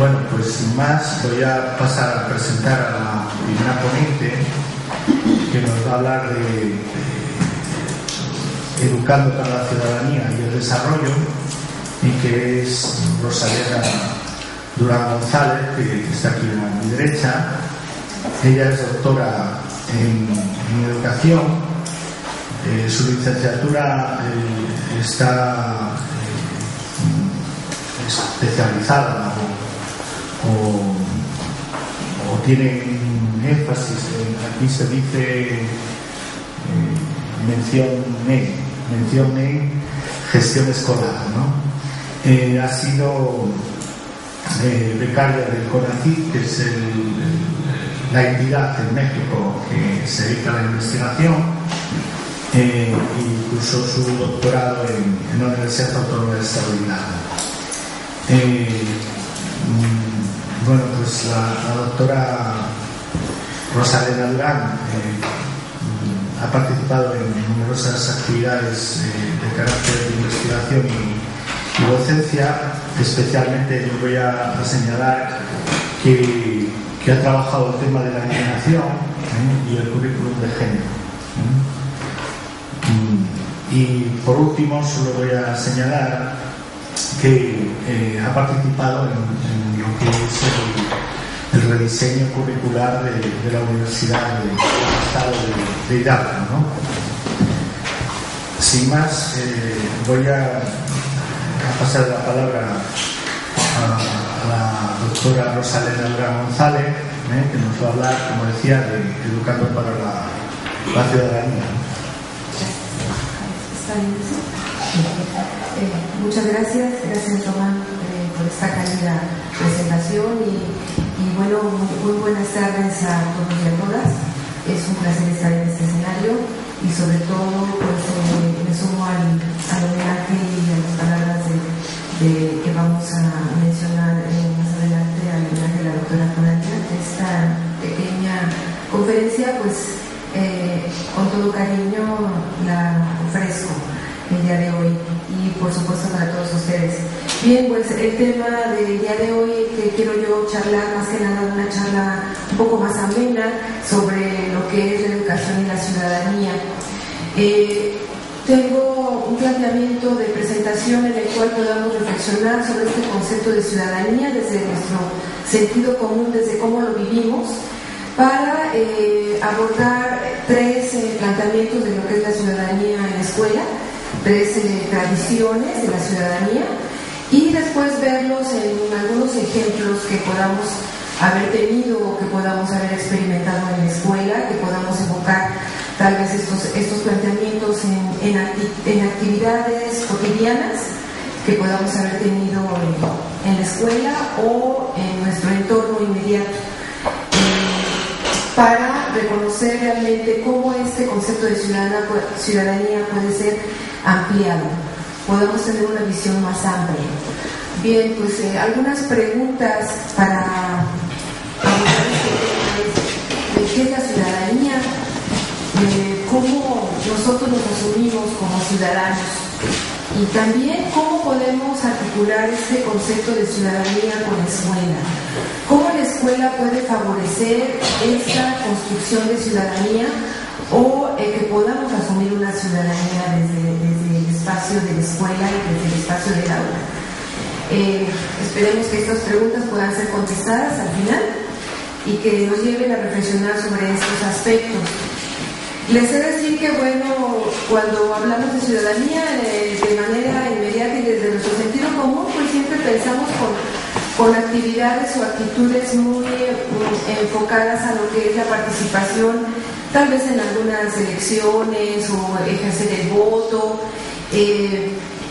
Bueno, pues sin más voy a pasar a presentar a la primera ponente que nos va a hablar de Educando para la Ciudadanía y el Desarrollo, y que es Rosalena Durán González, que está aquí a mi derecha. Ella es doctora en Educación. Su licenciatura está especializada o tiene un énfasis aquí se dice mención en gestión escolar, ¿no? Ha sido becaria del CONACYT, que es la entidad en México que se dedica a la investigación, y cursó su doctorado en la Universidad Autónoma de Estado. Bueno, pues la doctora Rosalena Durán ha participado en numerosas actividades de carácter de investigación y docencia. Especialmente yo voy a señalar que ha trabajado el tema de la eliminación y el currículum de género. Y por último solo voy a señalar que ha participado en lo que es el rediseño curricular de la Universidad del Estado de Hidalgo, ¿no? Sin más, voy a pasar la palabra a la doctora Rosalena Durán González, que nos va a hablar, como decía, de Educando para la Ciudadanía. Muchas gracias Román, por esta cálida presentación y bueno, muy buenas tardes a todos y a todas. Es un placer estar en este escenario y sobre todo pues me sumo al homenaje y a las palabras que vamos a mencionar más adelante, al homenaje de la doctora Claudia. Esta pequeña conferencia pues con todo cariño la ofrezco el día de hoy y por supuesto para todos ustedes. Bien, pues el tema del día de hoy que quiero yo charlar, más que nada una charla un poco más amena sobre lo que es la educación y la ciudadanía. Tengo un planteamiento de presentación en el cual podamos reflexionar sobre este concepto de ciudadanía desde nuestro sentido común, desde cómo lo vivimos, para abordar tres planteamientos de lo que es la ciudadanía en la escuela, tres tradiciones de la ciudadanía, y después verlos en algunos ejemplos que podamos haber tenido o que podamos haber experimentado en la escuela, que podamos evocar tal vez estos planteamientos en actividades cotidianas que podamos haber tenido en la escuela o en nuestro entorno inmediato, para reconocer realmente cómo este concepto de ciudadanía puede ser ampliado, podamos tener una visión más amplia. Bien, pues algunas preguntas para abordar este tema es: ¿qué es la ciudadanía? ¿Cómo nosotros nos asumimos como ciudadanos? Y también cómo podemos articular este concepto de ciudadanía con la escuela. ¿Cómo la escuela puede favorecer esta construcción de ciudadanía o que podamos asumir una ciudadanía desde el espacio de la escuela y desde el espacio del aula? Esperemos que estas preguntas puedan ser contestadas al final y que nos lleven a reflexionar sobre estos aspectos. Les he de decir que, bueno, cuando hablamos de ciudadanía de manera inmediata y desde nuestro sentido común, pues siempre pensamos con actividades o actitudes muy enfocadas a lo que es la participación, tal vez en algunas elecciones o ejercer el voto,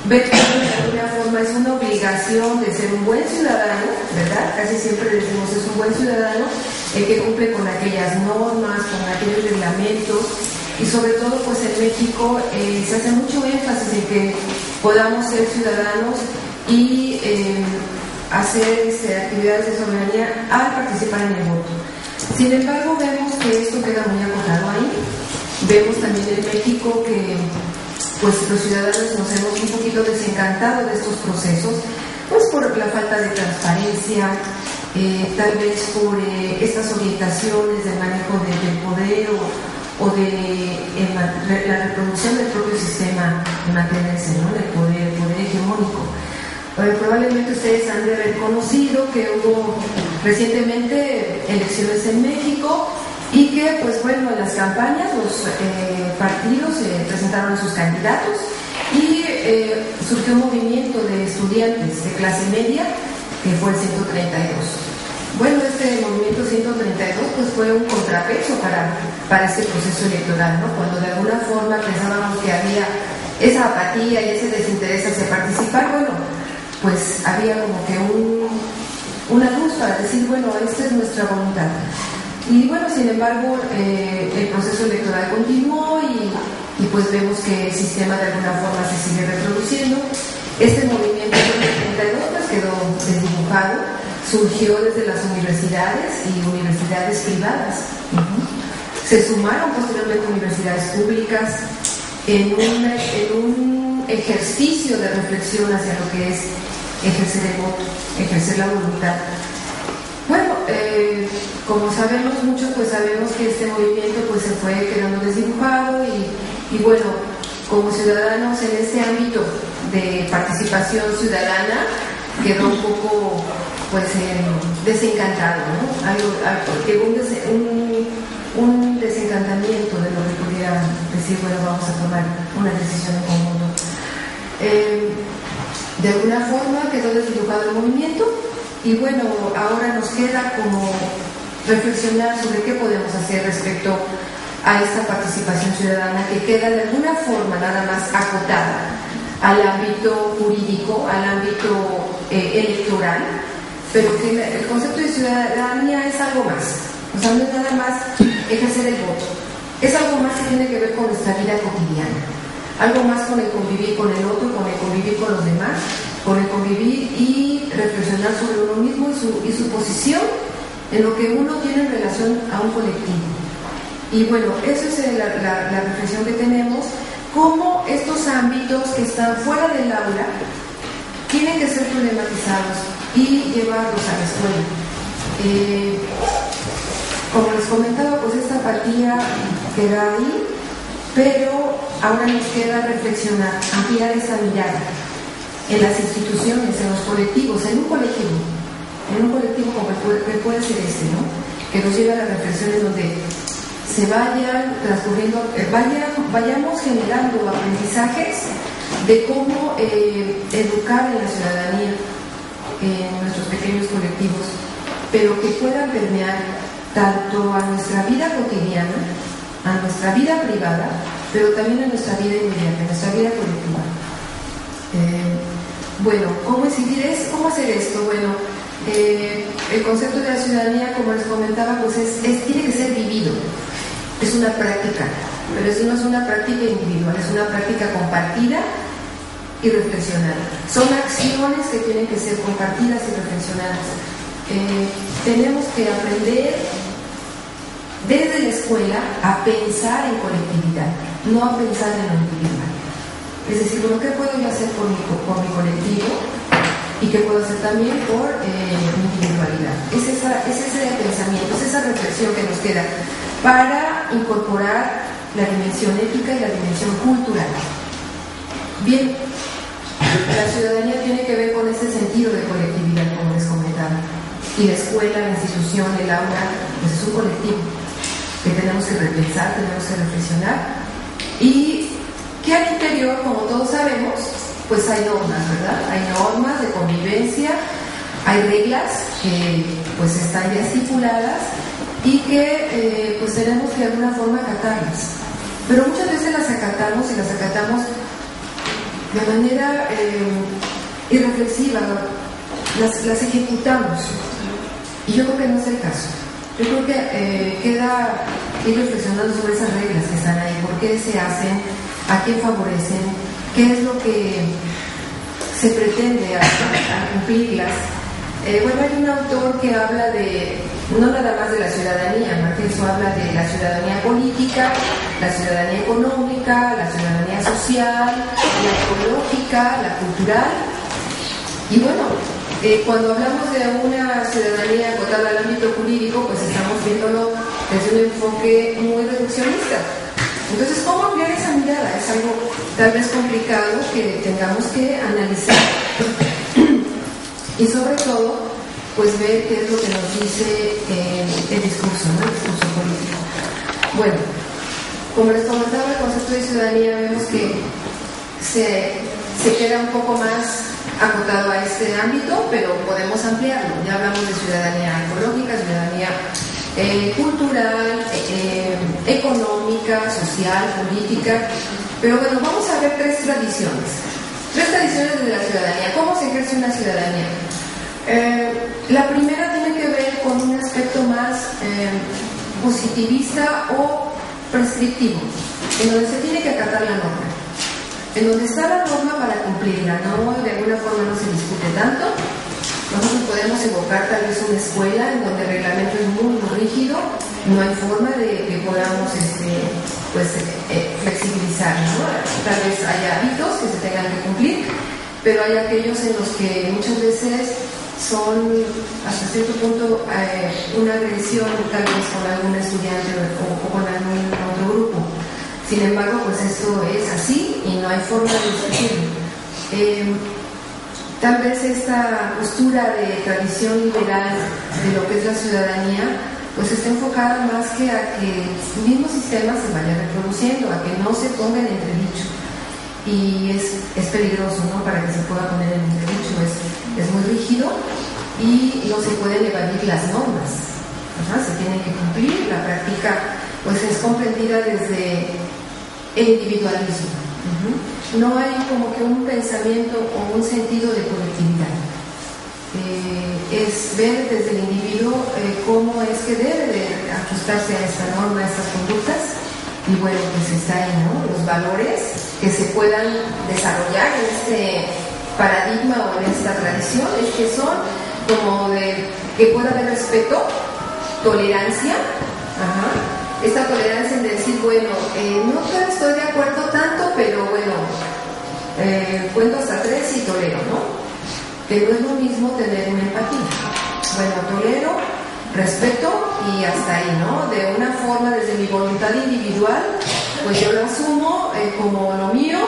ver que de alguna forma es una obligación de ser un buen ciudadano, ¿verdad? Casi siempre decimos es un buen ciudadano el que cumple con aquellas normas, con aquellos reglamentos, y sobre todo pues en México se hace mucho énfasis en que podamos ser ciudadanos y hacer actividades de soberanía al participar en el voto. Sin embargo, vemos que esto queda muy acotado ahí. Vemos también en México que pues los ciudadanos nos hemos un poquito desencantado de estos procesos, pues por la falta de transparencia, tal vez por estas orientaciones del manejo del poder o de la reproducción del propio sistema de mantenerse, ¿no?, del poder hegemónico. Probablemente ustedes han de haber conocido que hubo recientemente elecciones en México y que, pues bueno, en las campañas los partidos presentaron a sus candidatos y surgió un movimiento de estudiantes de clase media que fue el 132. Bueno, este movimiento 132 pues fue un contrapeso para este proceso electoral, ¿no? Cuando de alguna forma pensábamos que había esa apatía y ese desinterés hacia participar, bueno, pues había como que una luz para decir, bueno, esta es nuestra voluntad. Y bueno, sin embargo, el proceso electoral continuó y pues vemos que el sistema de alguna forma se sigue reproduciendo. Este movimiento 132 pues quedó desdibujado, surgió desde las universidades y universidades privadas. Se sumaron posteriormente universidades públicas en un ejercicio de reflexión hacia lo que es ejercer el voto, ejercer la voluntad. Bueno, como sabemos muchos, pues sabemos que este movimiento pues se fue quedando desdibujado y bueno, como ciudadanos en este ámbito de participación ciudadana quedó un poco pues desencantado, ¿no? Llegó un desencantamiento de lo que pudiera decir, bueno, vamos a tomar una decisión en conjunto. De alguna forma quedó desdibujado el movimiento y bueno, ahora nos queda como reflexionar sobre qué podemos hacer respecto a esta participación ciudadana que queda de alguna forma nada más acotada al ámbito jurídico, al ámbito electoral, pero que el concepto de ciudadanía es algo más. O sea, no es nada más ejercer el voto, es algo más que tiene que ver con nuestra vida cotidiana, algo más con el convivir con el otro, con el convivir con los demás, con el convivir y reflexionar sobre uno mismo y su posición en lo que uno tiene en relación a un colectivo. Y bueno, esa es la reflexión que tenemos, cómo estos ámbitos que están fuera del aula tienen que ser problematizados y llevarlos a la escuela. Como les comentaba, pues esta partida queda ahí, pero ahora nos queda reflexionar, ampliar esa mirada en las instituciones, en los colectivos, en un colectivo como que puede ser este, ¿no? Que nos lleve a la reflexión en donde se vayan transcurriendo, vayamos generando aprendizajes de cómo educar en la ciudadanía, en nuestros pequeños colectivos, pero que puedan permear tanto a nuestra vida cotidiana, a nuestra vida privada, pero también a nuestra vida inmediata, a nuestra vida colectiva. Bueno, ¿cómo hacer esto? Bueno, el concepto de la ciudadanía, como les comentaba, pues tiene que ser vivido. Es una práctica, pero eso no es una práctica individual, es una práctica compartida y reflexionada. Son acciones que tienen que ser compartidas y reflexionadas. Tenemos que aprender desde la escuela a pensar en colectividad, no a pensar en lo individual. Es decir, bueno, ¿qué puedo yo hacer por mi colectivo? ¿Y qué puedo hacer también por mi individualidad? Es ese pensamiento, es esa reflexión que nos queda para incorporar la dimensión ética y la dimensión cultural. Bien, la ciudadanía tiene que ver con ese sentido de colectividad, como les comentaba. Y la escuela, la institución, el aula, pues es un colectivo que tenemos que repensar, tenemos que reflexionar. Y que al interior, como todos sabemos, pues hay normas, ¿verdad? Hay normas de convivencia, hay reglas que pues están ya estipuladas y que pues tenemos que de alguna forma acatarlas. Pero muchas veces las acatamos de manera irreflexiva, las ejecutamos. Y yo creo que no es el caso. Yo creo que queda ir reflexionando sobre esas reglas que están ahí, por qué se hacen, a quién favorecen, qué es lo que se pretende al cumplirlas. Bueno, hay un autor que habla no nada más de la ciudadanía, Marqueso habla de la ciudadanía política, la ciudadanía económica, la ciudadanía social, la ecológica, la cultural. Y bueno, Cuando hablamos de una ciudadanía acotada al ámbito jurídico, pues estamos viéndolo desde un enfoque muy reduccionista. Entonces, ¿cómo ampliar esa mirada? Es algo tal vez complicado que tengamos que analizar y sobre todo, pues ver qué es lo que nos dice el discurso, ¿no? El discurso político. Bueno, como les comentaba, el concepto de ciudadanía vemos que se queda un poco más acotado a este ámbito, pero podemos ampliarlo. Ya hablamos de ciudadanía ecológica, ciudadanía cultural, económica, social, política. Pero bueno, vamos a ver tres tradiciones de la ciudadanía. ¿Cómo se ejerce una ciudadanía? La primera tiene que ver con un aspecto más positivista o prescriptivo, en donde se tiene que acatar la norma, en donde está la norma para cumplirla, ¿no? De alguna forma no se discute tanto. Nosotros podemos evocar tal vez una escuela en donde el reglamento es muy, muy rígido, no hay forma de que podamos flexibilizar, ¿no? Tal vez haya hábitos que se tengan que cumplir, pero hay aquellos en los que muchas veces son hasta cierto punto una agresión tal vez con algún estudiante o con algún otro grupo. Sin embargo, pues esto es así y no hay forma de discutirlo. Tal vez esta postura de tradición liberal de lo que es la ciudadanía pues está enfocada más que a que el mismo sistema se vaya reproduciendo, a que no se ponga en entredicho. Y es peligroso, ¿no? Para que se pueda poner en entredicho, es muy rígido y no se pueden evadir las normas. Se tienen que cumplir. La práctica pues es comprendida desde el individualismo. No hay como que un pensamiento o un sentido de colectividad. Es ver desde el individuo cómo es que debe de ajustarse a esta norma, a estas conductas. Y bueno, pues está ahí, ¿no? Los valores que se puedan desarrollar en este paradigma o en esta tradición es que son como de que pueda haber respeto, tolerancia, esta tolerancia en decir, bueno, no estoy de acuerdo tanto, pero bueno, cuento hasta 3 y tolero, ¿no? Pero es lo mismo tener una empatía. Bueno, tolero, respeto y hasta ahí, ¿no? De una forma, desde mi voluntad individual, pues yo lo asumo como lo mío,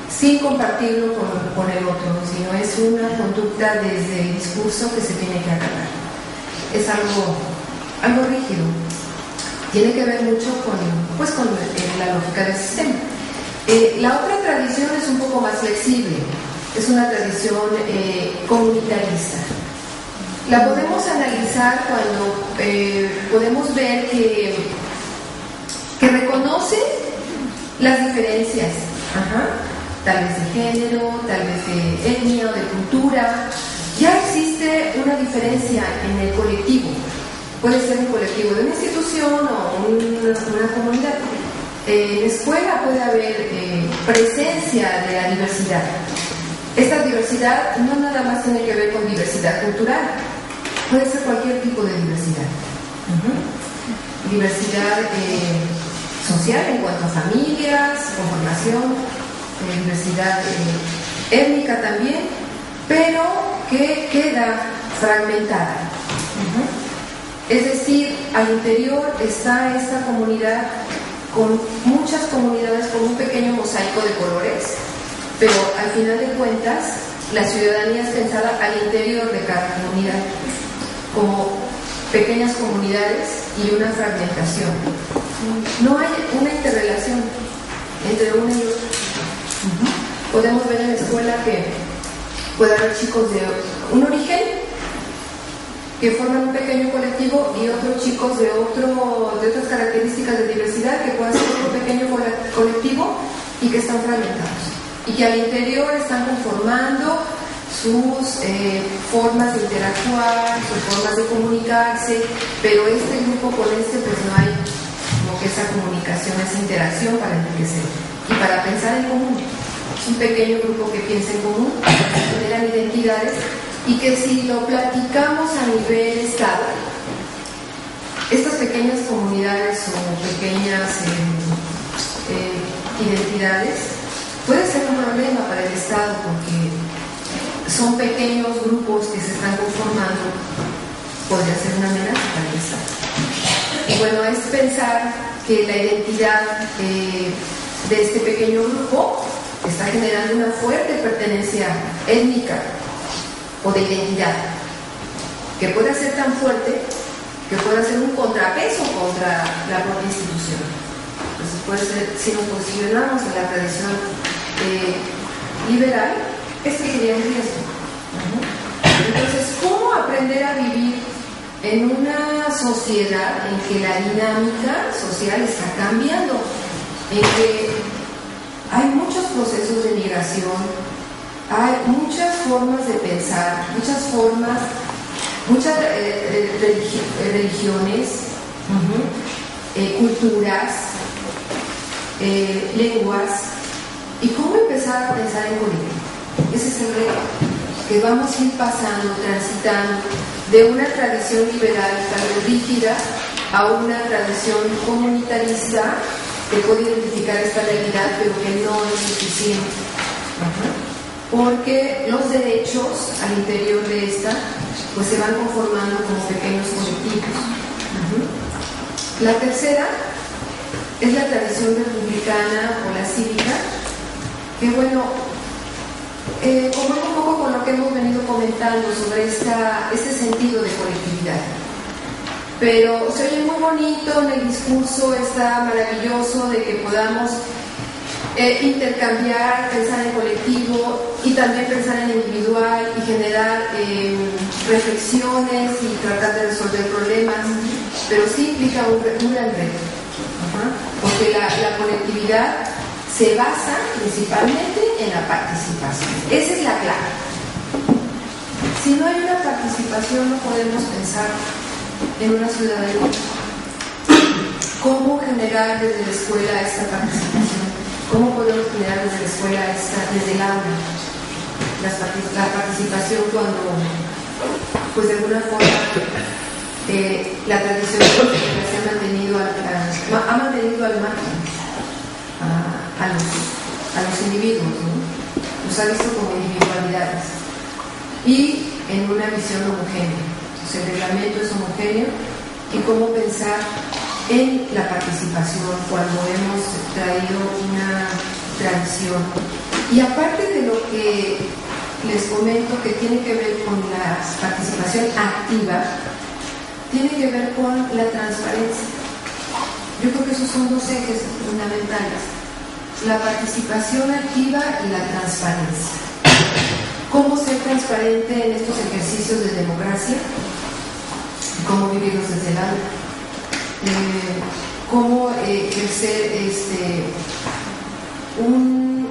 sin compartirlo con el otro, sino es una conducta desde el discurso que se tiene que acatar. Es algo rígido. Tiene que ver mucho con la lógica del sistema. La otra tradición es un poco más flexible, es una tradición comunitarista. La podemos analizar cuando podemos ver que reconoce las diferencias, tal vez de género, tal vez de etnia o de cultura. Ya existe una diferencia en el colectivo. Puede ser un colectivo de una institución o una comunidad. En la escuela puede haber presencia de la diversidad. Esta diversidad no nada más tiene que ver con diversidad cultural, puede ser cualquier tipo de diversidad. Diversidad social en cuanto a familias, conformación, diversidad étnica también, pero que queda fragmentada. Es decir, al interior está esta comunidad con muchas comunidades, con un pequeño mosaico de colores, pero al final de cuentas la ciudadanía es pensada al interior de cada comunidad como pequeñas comunidades y una fragmentación. No hay una interrelación entre uno y otro. Podemos ver en la escuela que puede haber chicos de un origen que forman un pequeño colectivo y otros chicos de otras características de diversidad que pueden ser otro pequeño colectivo y que están fragmentados y que al interior están conformando sus formas de interactuar, sus formas de comunicarse, pero este grupo con este pues no hay como que esa comunicación, esa interacción para enriquecer y para pensar en común. Es un pequeño grupo que piensa en común, que generan identidades y que si lo platicamos a nivel Estado, estas pequeñas comunidades o pequeñas identidades puede ser un problema para el Estado porque son pequeños grupos que se están conformando, podría ser una amenaza para el Estado. Y bueno, es pensar que la identidad de este pequeño grupo está generando una fuerte pertenencia étnica o de identidad, que pueda ser tan fuerte que pueda ser un contrapeso contra la propia institución. Entonces puede ser, si nos posicionamos en la tradición liberal, este sería un riesgo. Entonces, ¿cómo aprender a vivir en una sociedad en que la dinámica social está cambiando? En que hay muchos procesos de migración, hay muchas formas de pensar, muchas religiones, culturas, lenguas. ¿Y cómo empezar a pensar en colectivo? Ese es el reto, que vamos a ir pasando, transitando de una tradición liberal tan rígida a una tradición comunitarista que puede identificar esta realidad, pero que no es suficiente. Porque los derechos al interior de esta pues se van conformando como pequeños colectivos. La tercera es la tradición republicana o la cívica, que bueno, concuerdo un poco con lo que hemos venido comentando sobre este sentido de colectividad. Pero se oye muy bonito en el discurso, está maravilloso de que podamos intercambiar, pensar en colectivo y también pensar en individual y generar reflexiones y tratar de resolver problemas, pero sí implica un gran reto, porque la colectividad se basa principalmente en la participación. Esa es la clave. Si no hay una participación, no podemos pensar en una ciudadanía. ¿Cómo generar desde la escuela esta participación? ¿Cómo podemos generar desde la escuela desde el aula la participación cuando, pues de alguna forma, la tradición se ha mantenido al margen a los individuos, ¿no? Los ha visto como individualidades y en una visión homogénea. Entonces, el reglamento es homogéneo y cómo pensar en la participación cuando hemos traído una tradición. Y aparte de lo que les comento que tiene que ver con la participación activa, tiene que ver con la transparencia. Yo creo que esos son dos ejes fundamentales: la participación activa y la transparencia. ¿Cómo ser transparente en estos ejercicios de democracia? ¿Cómo vivirlos desde el aula? Cómo ejercer un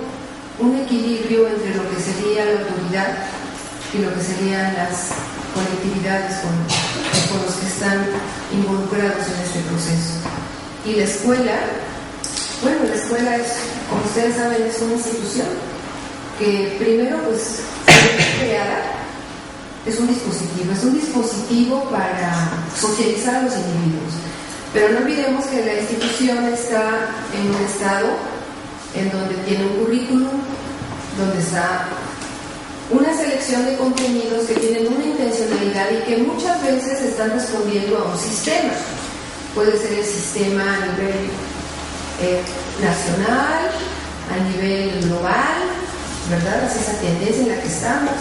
equilibrio entre lo que sería la autoridad y lo que serían las colectividades con los que están involucrados en este proceso. Y la escuela, bueno, la escuela es, como ustedes saben, es una institución que primero pues fue creada, es un dispositivo para socializar a los individuos. Pero no olvidemos que la institución está en un estado en donde tiene un currículum, donde está una selección de contenidos que tienen una intencionalidad y que muchas veces están respondiendo a un sistema. Puede ser el sistema a nivel nacional, a nivel global, ¿verdad? Es esa tendencia en la que estamos,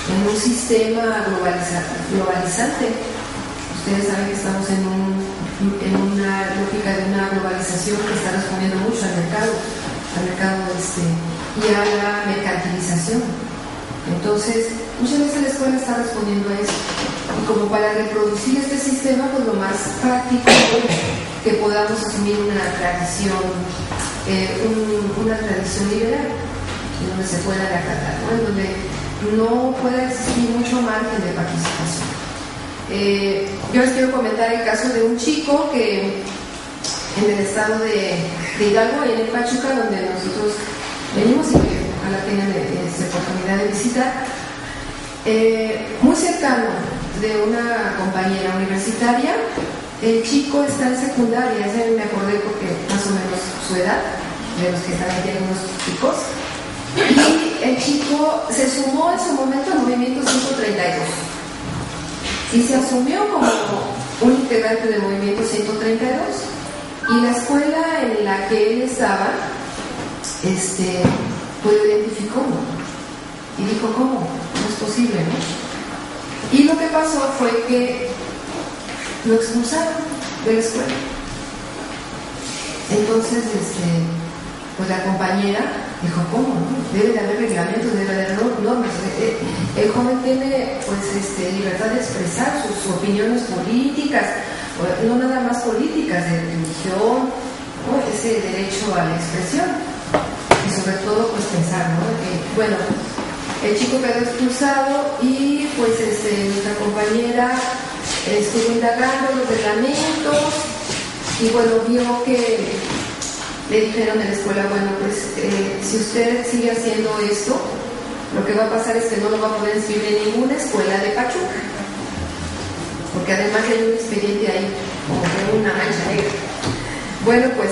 en un sistema globalizante. Ustedes saben que estamos en una lógica de una globalización que está respondiendo mucho al mercado y a la mercantilización. Entonces, muchas veces la escuela está respondiendo a eso. Y como para reproducir este sistema, pues lo más práctico es que podamos asumir una tradición liberal, en donde se pueda acatar, ¿no? En donde no pueda existir mucho margen de participación. Yo les quiero comentar el caso de un chico que en el estado de Hidalgo, y en el Pachuca, donde nosotros venimos y que ojalá tengan oportunidad de visitar, muy cercano de una compañera universitaria. El chico está en secundaria, ya me acordé porque más o menos su edad, de los que están aquí algunos chicos, y el chico se sumó en su momento al movimiento 132 y se asumió como un integrante del movimiento 132, y la escuela en la que él estaba pues lo identificó, ¿no? Y dijo, ¿cómo? No es posible, ¿no? Y lo que pasó fue que lo expulsaron de la escuela. Entonces, pues la compañera dijo, ¿cómo? No? Debe de haber reglamentos, debe de haber normas. El joven tiene, pues, libertad de expresar sus opiniones políticas, no nada más políticas, de religión, ¿no? Ese derecho a la expresión. Y sobre todo, pues, pensar, ¿no? Bueno, el chico quedó expulsado y, pues, nuestra compañera estuvo indagando los reglamentos y, bueno, vio que le dijeron en la escuela, bueno, pues si usted sigue haciendo esto, lo que va a pasar es que no lo va a poder inscribir en ninguna escuela de Pachuca, porque además hay un expediente ahí, como que una mancha negra. Bueno, pues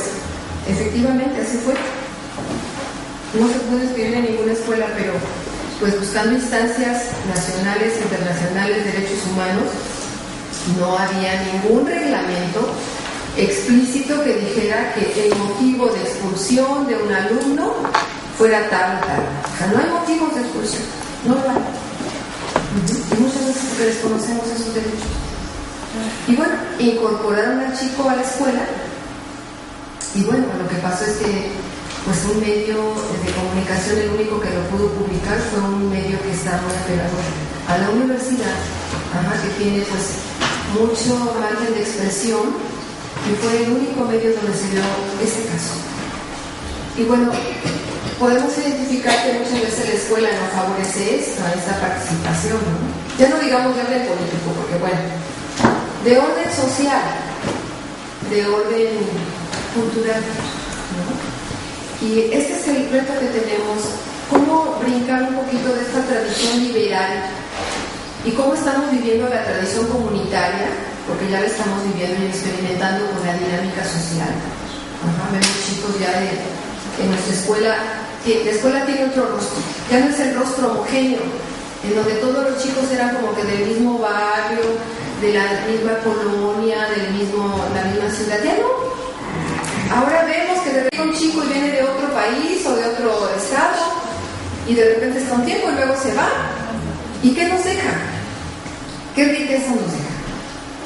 efectivamente así fue. No se pudo inscribir en ninguna escuela, pero pues buscando instancias nacionales, internacionales de derechos humanos, no había ningún reglamento explícito que dijera que el motivo de expulsión de un alumno fuera tal o tal. O sea, no hay motivos de expulsión, no lo hay. Y muchas veces porque desconocemos esos derechos. Y bueno, incorporaron al chico a la escuela, y bueno, lo que pasó es que pues un medio de comunicación, el único que lo pudo publicar fue un medio que está muy apegado a la universidad, que tiene pues mucho margen de expresión, y fue el único medio donde se dio este caso. Y bueno, podemos identificar que muchas veces la escuela no favorece esta participación, ¿no? Ya no digamos de orden político, porque bueno, de orden social, de orden cultural, ¿no? Y este es el reto que tenemos, cómo brincar un poquito de esta tradición liberal y cómo estamos viviendo la tradición comunitaria, porque ya la estamos viviendo y experimentando con la dinámica social. Vemos chicos ya en nuestra escuela, la escuela tiene otro rostro, ya no es el rostro homogéneo, en donde todos los chicos eran como que del mismo barrio, de la misma colonia, la misma ciudad. Ya no. Ahora vemos que de repente un chico viene de otro país o de otro estado y de repente está un tiempo y luego se va. ¿Y qué nos deja? ¿Qué riqueza nos deja?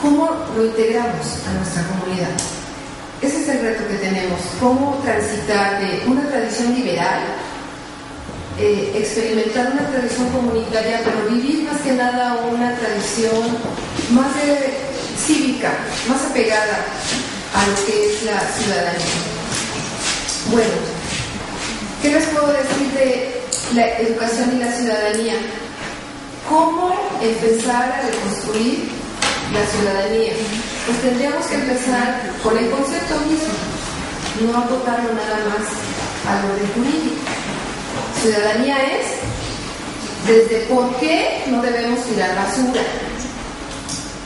¿Cómo lo integramos a nuestra comunidad? Ese es el reto que tenemos. ¿Cómo transitar de una tradición liberal, experimentar una tradición comunitaria, pero vivir más que nada una tradición más cívica, más apegada a lo que es la ciudadanía? Bueno, ¿qué les puedo decir de la educación y la ciudadanía? ¿Cómo empezar a reconstruir la ciudadanía? Pues tendríamos que empezar con el concepto mismo, no acotarlo nada más al orden jurídico. Ciudadanía es desde por qué no debemos tirar basura,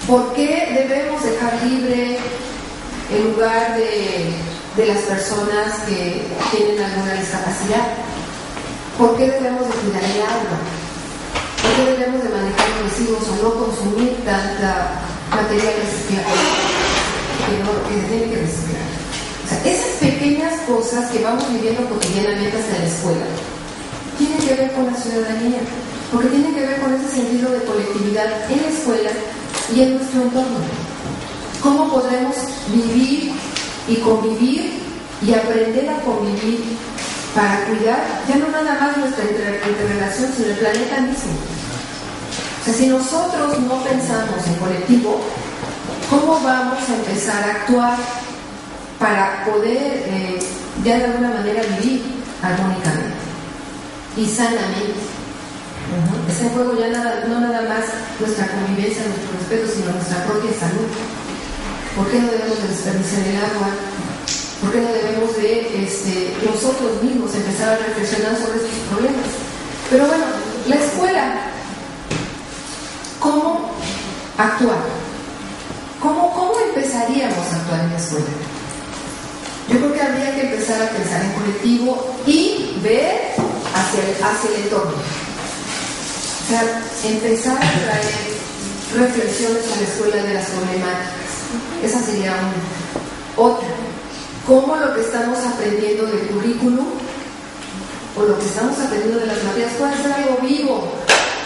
por qué debemos dejar libre el lugar de las personas que tienen alguna discapacidad, por qué debemos de cuidar el agua, por qué debemos de manejar los residuos o no consumir tanta materia reciclable que se tiene que reciclar. O sea, esas pequeñas cosas que vamos viviendo cotidianamente hasta la escuela tienen que ver con la ciudadanía, porque tienen que ver con ese sentido de colectividad en la escuela y en nuestro entorno. ¿Cómo podremos vivir y convivir y aprender a convivir para cuidar ya no nada más nuestra interrelación, sino el planeta mismo? O sea, si nosotros no pensamos en colectivo, ¿cómo vamos a empezar a actuar para poder ya de alguna manera vivir armónicamente y sanamente? Ese juego ya no nada más nuestra convivencia, nuestro respeto, sino nuestra propia salud. ¿Por qué no debemos de desperdiciar el agua? ¿Por qué no debemos de nosotros mismos empezar a reflexionar sobre estos problemas? Pero bueno, la escuela, ¿cómo actuar? ¿Cómo empezaríamos a actuar en la escuela? Yo creo que habría que empezar a pensar en colectivo y ver hacia el entorno. O sea, empezar a traer reflexiones a la escuela de las problemáticas. Esa sería una. Otra, cómo lo que estamos aprendiendo del currículum o lo que estamos aprendiendo de las materias puede ser algo vivo,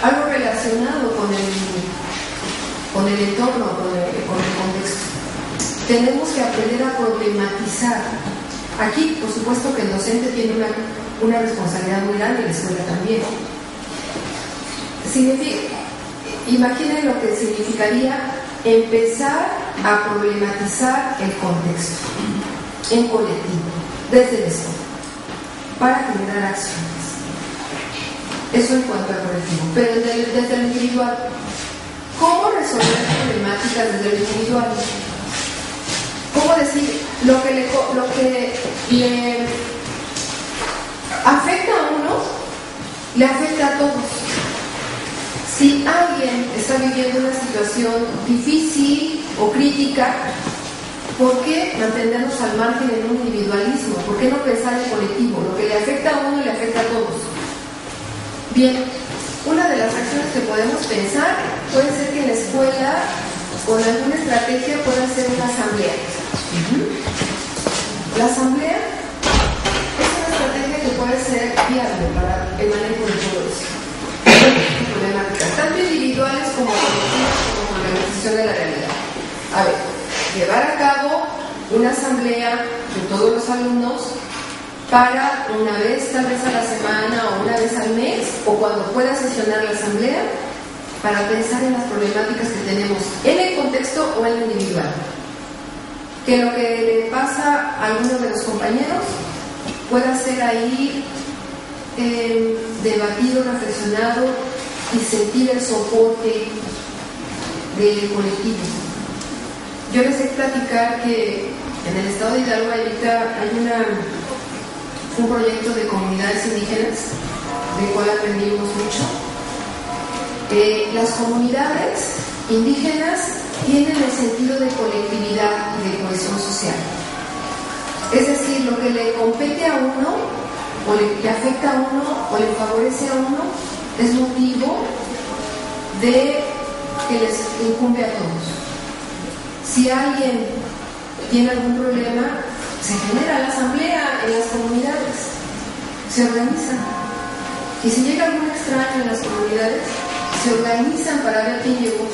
algo relacionado con el entorno, con el contexto. Tenemos que aprender a problematizar. Aquí, por supuesto, que el docente tiene una responsabilidad muy grande y la escuela también. Imaginen lo que significaría empezar a problematizar el contexto en colectivo, desde el escuela, para generar acciones. Eso en cuanto al colectivo. Pero desde el individual, ¿cómo resolver problemáticas desde el individual? ¿Cómo decir lo que le afecta a uno, le afecta a todos? Si alguien está viviendo una situación difícil o crítica, ¿por qué mantenernos al margen en un individualismo? ¿Por qué no pensar en colectivo? Lo que le afecta a uno le afecta a todos. Bien, una de las acciones que podemos pensar puede ser que en la escuela, con alguna estrategia, pueda ser una asamblea. La asamblea es una estrategia que puede ser viable para el manejo de todo eso. Problemáticas, tanto individuales como colectivas, como con la organización de la realidad. A ver, llevar a cabo una asamblea de todos los alumnos para una vez, tal vez a la semana o una vez al mes, o cuando pueda sesionar la asamblea, para pensar en las problemáticas que tenemos en el contexto o en lo individual. Que lo que le pasa a alguno de los compañeros pueda ser ahí debatido, reflexionado y sentir el soporte del colectivo. Yo les he platicar que en el estado de Hidalgo ahorita hay un proyecto de comunidades indígenas, del cual aprendimos mucho. Las comunidades indígenas tienen el sentido de colectividad y de cohesión social. Es decir, lo que le compete a uno, o le afecta a uno, o le favorece a uno, es motivo de que les incumbe a todos. Si alguien tiene algún problema, se genera la asamblea en las comunidades, se organizan. Y si llega algún extraño en las comunidades, se organizan para ver quién llegó,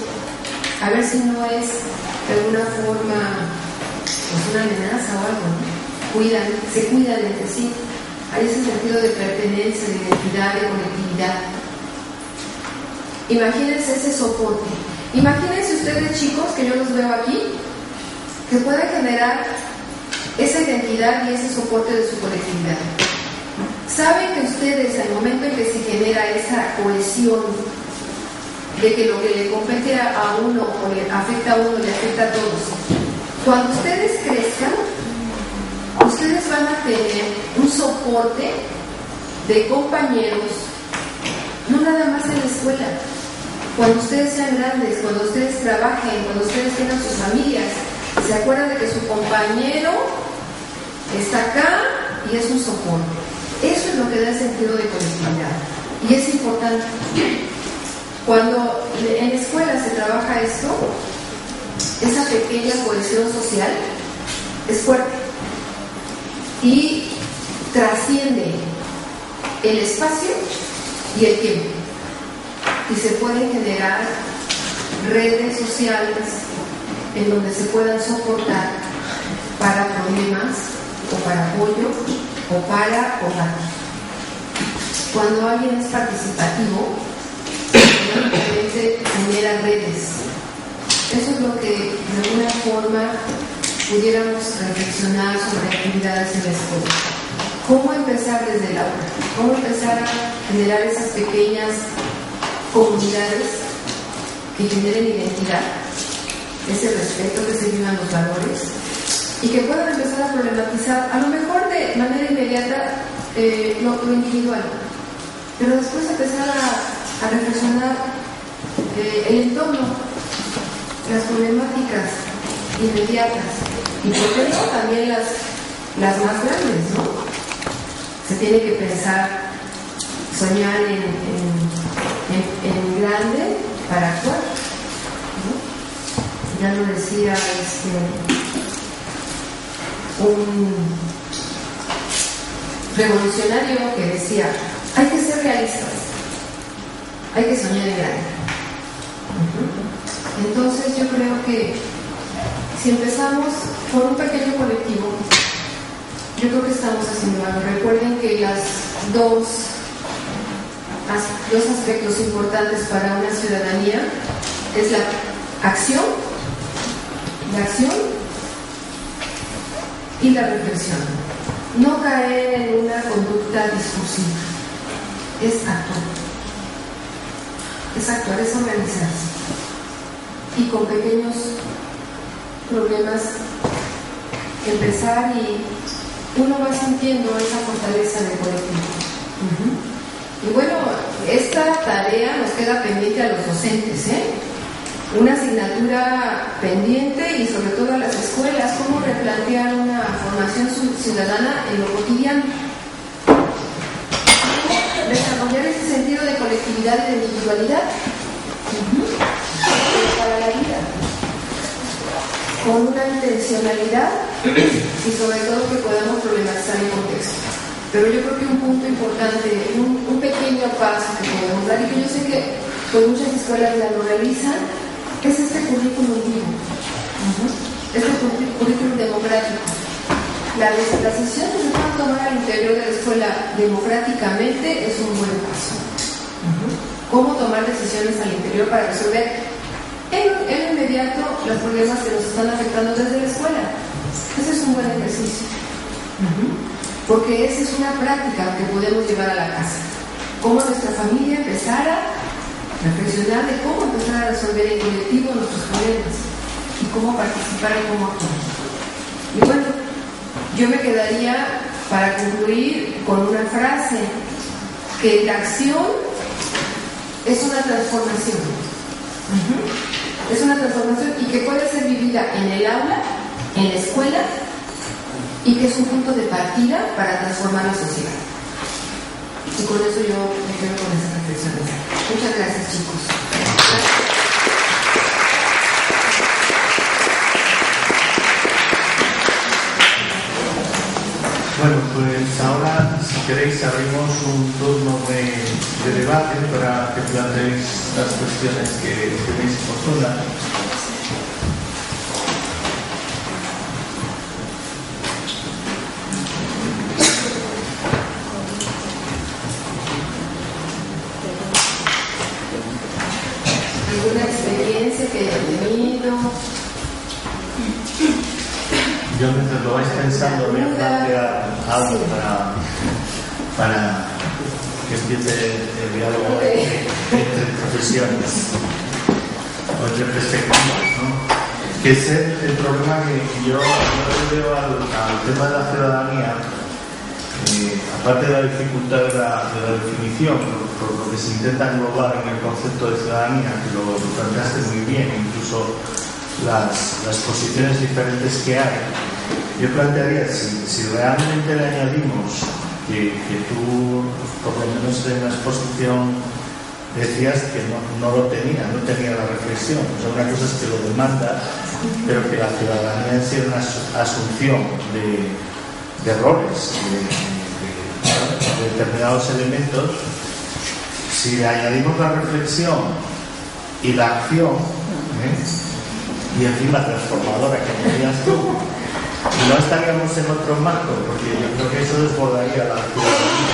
a ver si no es de alguna forma pues una amenaza o algo, ¿no? Se cuidan entre sí. Hay ese sentido de pertenencia, de identidad, de colectividad. Imagínense ese soporte. Imagínense ustedes, chicos, que yo los veo aquí, que puedan generar esa identidad y ese soporte de su colectividad. Saben que ustedes, al momento en que se genera esa cohesión de que lo que le compete a uno o le afecta a uno, le afecta a todos, cuando ustedes crezcan, ustedes van a tener un soporte de compañeros, no nada más en la escuela. Cuando ustedes sean grandes, cuando ustedes trabajen, cuando ustedes tengan sus familias, se acuerdan de que su compañero está acá y es un soporte. Eso es lo que da el sentido de colectividad. Y es importante. Cuando en la escuela se trabaja esto, esa pequeña cohesión social es fuerte y trasciende el espacio y el tiempo. Y se pueden generar redes sociales en donde se puedan soportar para problemas o para apoyo o para hogar. Cuando alguien es participativo, realmente genera redes. Eso es lo que de alguna forma pudiéramos reflexionar sobre actividades en la escuela. ¿Cómo empezar desde el aula? ¿Cómo empezar a generar esas pequeñas comunidades que generen identidad, ese respeto, que se vivan los valores y que puedan empezar a problematizar, a lo mejor de manera inmediata, lo individual, pero después empezar a reflexionar el entorno, las problemáticas inmediatas y por qué no también las más grandes, ¿no? Se tiene que pensar soñar en grande para actuar, ¿no? Ya lo decía un revolucionario que decía: hay que ser realistas, hay que soñar en grande. Entonces yo creo que si empezamos por un pequeño colectivo, yo creo que estamos haciendo algo. Recuerden que los dos aspectos importantes para una ciudadanía es la acción y la reflexión. No caer en una conducta discursiva, es actuar, es organizarse. Y con pequeños problemas empezar, y uno va sintiendo esa fortaleza del colectivo. Y bueno, esta tarea nos queda pendiente a los docentes, una asignatura pendiente, y sobre todo a las escuelas, cómo replantear una formación ciudadana en lo cotidiano, desarrollar ese sentido de colectividad y de individualidad para la vida, con una intencionalidad y sobre todo que podamos problematizar el contexto. Pero yo creo que un punto importante, un pequeño paso que podemos dar, y que yo sé que pues muchas escuelas ya lo realizan, es este currículum vivo, este currículum democrático. Las decisiones que se puedan tomar al interior de la escuela democráticamente es un buen paso. Cómo tomar decisiones al interior para resolver en lo inmediato los problemas que nos están afectando desde la escuela. Ese es un buen ejercicio, porque esa es una práctica que podemos llevar a la casa. Cómo nuestra familia empezar a reflexionar de cómo empezar a resolver en colectivo nuestros problemas y cómo participar y cómo actuar. Y bueno, yo me quedaría para concluir con una frase: que la acción es una transformación. Es una transformación, y que puede ser vivida en el aula, en la escuela, y que es un punto de partida para transformar la sociedad. Y con eso yo me quedo con esas reflexiones. Muchas gracias, chicos. Bueno, pues ahora, si queréis, abrimos un turno de debate para que planteéis las cuestiones que tenéis oportunas. ¿Alguna experiencia que haya tenido? Yo, mientras lo vais pensando, voy a plantear algo para que empiece el diálogo entre profesiones o entre perspectivas, ¿no? Que es el problema que yo veo al tema de la ciudadanía, aparte de la dificultad de la definición, por lo que se intenta englobar en el concepto de ciudadanía, que lo planteaste muy bien, incluso las posiciones diferentes que hay. Yo plantearía, si realmente le añadimos que tú, por lo menos en la exposición, decías que no tenía la reflexión. O sea, una cosa es que lo demandas, pero que la ciudadanía en sí es una asunción de errores, de determinados elementos. Si le añadimos la reflexión y la acción, y encima transformadora, que tenías tú, no estaríamos en otro marco, porque yo creo que eso desbordaría la ciudadanía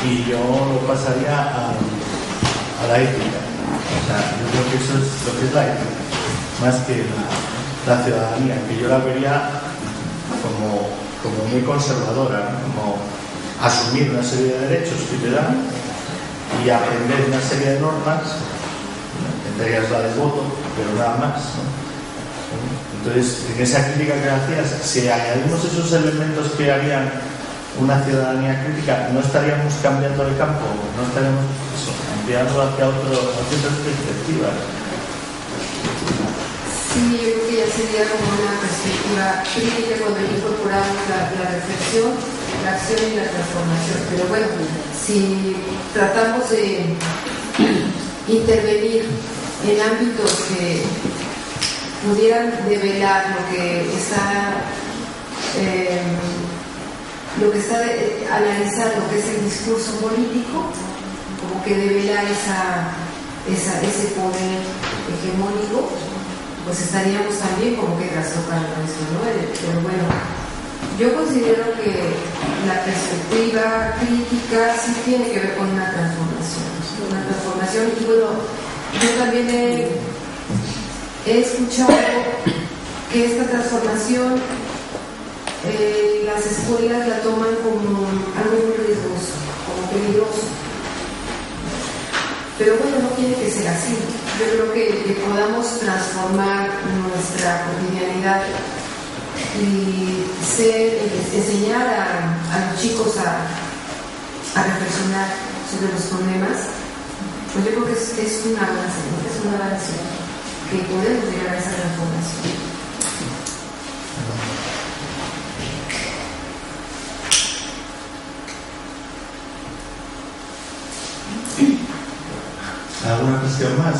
y yo lo pasaría a la ética. O sea, yo creo que eso es lo que es la ética, más que la ciudadanía, que yo la vería como muy conservadora, ¿no? Como asumir una serie de derechos que te dan y aprender una serie de normas, entre ellas la del voto, pero nada más, ¿no? Entonces, en esa crítica que hacías, si añadimos esos elementos que harían una ciudadanía crítica, no estaríamos cambiando el campo, no estaríamos ampliando hacia otras perspectivas. Sí, yo creo que ya sería como una perspectiva crítica cuando incorporamos la reflexión, la la acción y la transformación. Pero bueno, si tratamos de intervenir en ámbitos que pudieran develar lo que está analizando, que es el discurso político, como que develar ese poder hegemónico, pues estaríamos también como que trastocando eso, ¿no? Pero bueno, yo considero que la perspectiva crítica sí tiene que ver con una transformación, y bueno, yo también he escuchado que esta transformación las escuelas la toman como algo muy riesgoso, como peligroso. Pero bueno, no tiene que ser así. Yo creo que podamos transformar nuestra cotidianidad y enseñar a los chicos a reflexionar sobre los problemas, pues yo creo que es un avance, ¿no? Es un avance que podemos llegar a esa transformación. ¿Alguna cuestión más?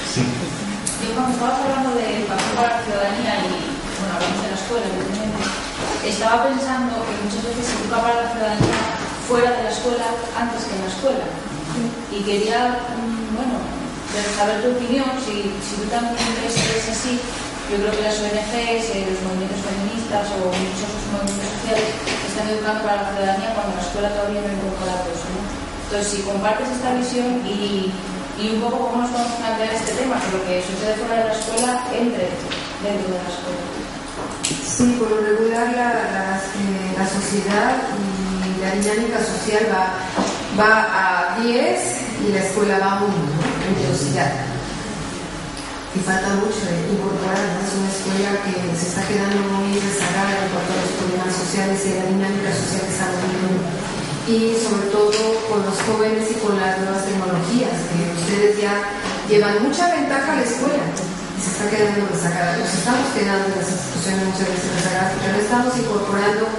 Sí. Yo cuando estabas hablando del papel para la ciudadanía y, bueno, hablamos de la escuela, evidentemente, estaba pensando que muchas veces se educa para la ciudadanía fuera de la escuela antes que en la escuela. Y quería, bueno, saber tu opinión, si tú también crees que es así. Yo creo que las ONGs, los movimientos feministas o muchos movimientos sociales están educando para la ciudadanía cuando la escuela todavía no incorpora todo eso, ¿no? Entonces, si compartes esta visión y un poco cómo nos podemos plantear este tema, que lo que sucede fuera de la escuela entre dentro de la escuela. Sí, por lo regular la sociedad y la dinámica social va a 10 y la escuela va a 1, ¿no? En velocidad. Y falta mucho incorporar, ¿no? Es una escuela que se está quedando muy rezagada en cuanto a los problemas sociales y la dinámica social que está viviendo. Y sobre todo con los jóvenes y con las nuevas tecnologías, que ustedes ya llevan mucha ventaja a la escuela y se está quedando rezagada. Nos estamos quedando en las instituciones muchas veces rezagadas, pero estamos incorporando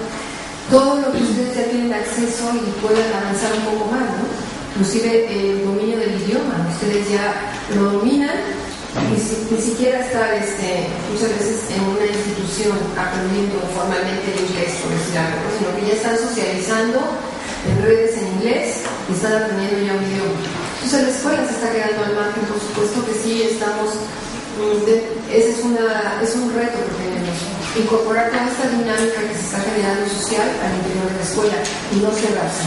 todo lo que ustedes ya tienen acceso y pueden avanzar un poco más, ¿no? Inclusive el dominio del idioma, ustedes ya lo dominan. Ni siquiera estar muchas veces en una institución aprendiendo formalmente el inglés, por decir algo, ¿no? Sino que ya están socializando en redes en inglés y están aprendiendo ya un idioma. Entonces la escuela se está quedando al margen, por supuesto que sí estamos, ese es un reto que tenemos, incorporar toda esta dinámica que se está generando social al interior de la escuela y no cerrarse,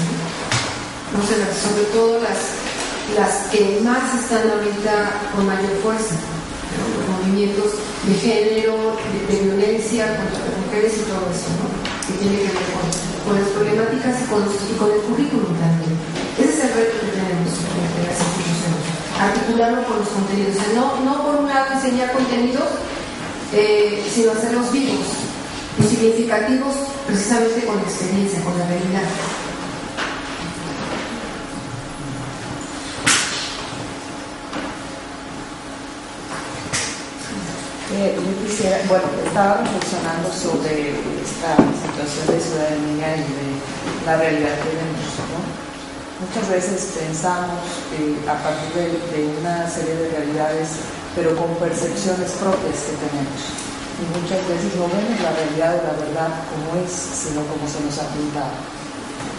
sobre todo las que más están ahorita con mayor fuerza, ¿no? Los movimientos de género, de violencia contra las mujeres y todo eso, ¿no? Que tiene que ver con las problemáticas y con el currículum también. Ese es el reto que tenemos en las instituciones, articularlo con los contenidos, o sea, no por un lado enseñar contenidos, sino hacerlos vivos y significativos precisamente con la experiencia, con la realidad. Yo quisiera, estaba reflexionando sobre esta situación de ciudadanía y de la realidad que vemos, ¿no? Muchas veces pensamos a partir de una serie de realidades, pero con percepciones propias que tenemos. Y muchas veces no vemos la realidad o la verdad como es, sino como se nos ha pintado.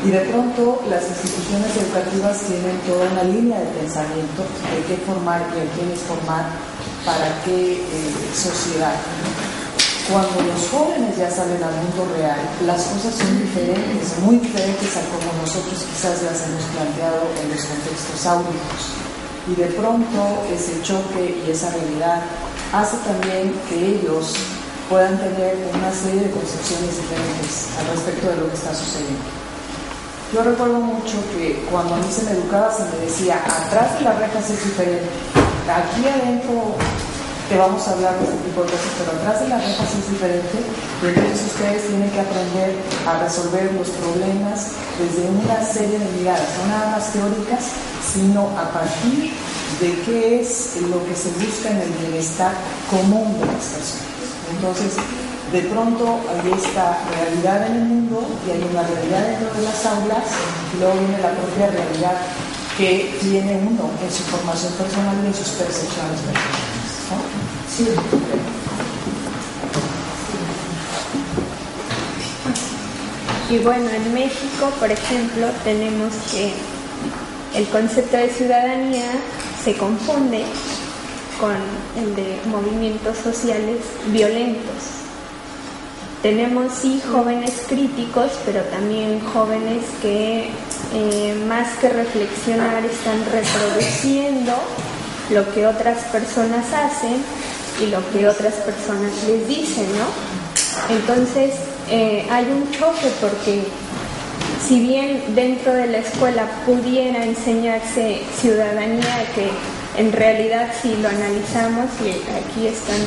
Y de pronto las instituciones educativas tienen toda una línea de pensamiento de qué formar y a quiénes formar, para qué sociedad. Cuando los jóvenes ya salen al mundo real, las cosas son diferentes, muy diferentes a como nosotros quizás las hemos planteado en los contextos áulicos. Y de pronto ese choque y esa realidad hace también que ellos puedan tener una serie de concepciones diferentes al respecto de lo que está sucediendo. Yo recuerdo mucho que cuando a mí se me educaba se me decía, atrás de las rejas es diferente, aquí adentro te vamos a hablar de este tipo de cosas, pero atrás de las rejas es diferente, y entonces ustedes tienen que aprender a resolver los problemas desde una serie de miradas, no nada más teóricas, sino a partir de qué es lo que se busca en el bienestar común de las personas. Entonces, de pronto hay esta realidad en el mundo y hay una realidad dentro de las aulas, y luego viene la propia realidad que tiene uno en su formación personal y en sus percepciones personales, ¿no? Sí. Y bueno, en México, por ejemplo, tenemos que el concepto de ciudadanía se confunde con el de movimientos sociales violentos. Tenemos sí jóvenes críticos, pero también jóvenes que más que reflexionar están reproduciendo lo que otras personas hacen y lo que otras personas les dicen, ¿no? Entonces hay un choque porque si bien dentro de la escuela pudiera enseñarse ciudadanía, que en realidad si lo analizamos, y aquí están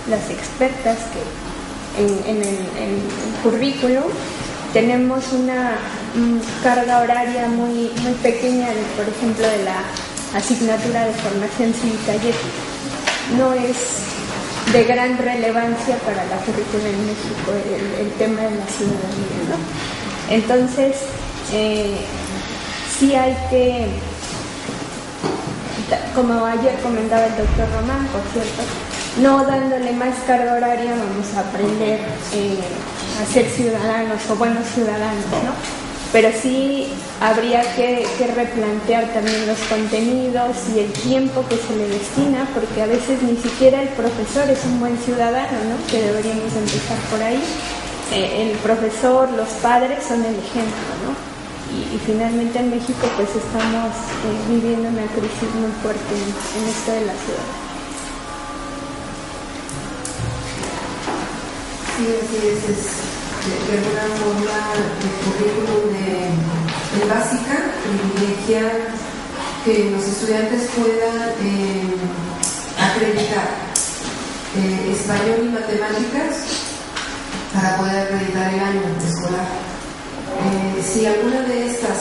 las expertas que en el currículum, tenemos una carga horaria muy pequeña, por ejemplo, de la asignatura de formación cívica y ética. No es de gran relevancia para la currícula en México el tema de la ciudadanía, ¿no? Entonces, sí hay que, como ayer comentaba el doctor Román, por cierto, no dándole más carga horaria vamos a aprender a ser ciudadanos o buenos ciudadanos, ¿no? Pero sí habría que replantear también los contenidos y el tiempo que se le destina, porque a veces ni siquiera el profesor es un buen ciudadano, ¿no? Que deberíamos empezar por ahí. El profesor, los padres son el ejemplo, ¿no? Y finalmente en México pues estamos viviendo una crisis muy fuerte en esto de la ciudad. Sí, así es de alguna forma el currículum de básica privilegia que los estudiantes puedan acreditar español y matemáticas para poder acreditar el año escolar. Si alguna de estas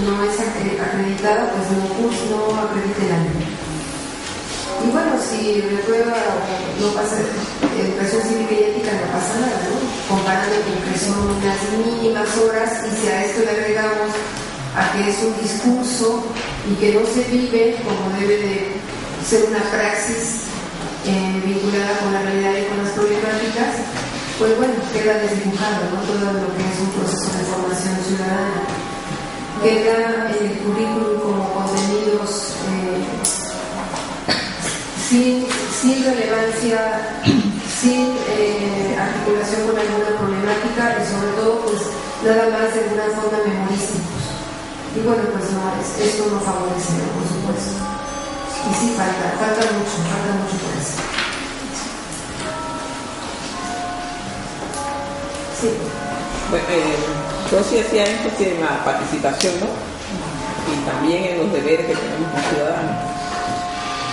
no es acreditada, pues no acredita el año. Y bueno, si reprueba no pasa educación cívica y ética, no pasa nada, ¿no? Comparando con que son unas mínimas horas, y si a esto le agregamos a que es un discurso y que no se vive como debe de ser una praxis vinculada con la realidad y con las problemáticas, pues bueno, queda desdibujado, ¿no? Todo lo que es un proceso de formación ciudadana. Queda en el currículum como contenidos sin relevancia, sin articulación con alguna problemática, y sobre todo pues nada más de alguna forma memorísticos. Y bueno, pues no, esto no favorece, ¿no? Por supuesto. Y sí, falta mucho por eso. Sí. Bueno, yo sí hacía énfasis en la participación, ¿no? Y también en los deberes que tenemos como ciudadanos.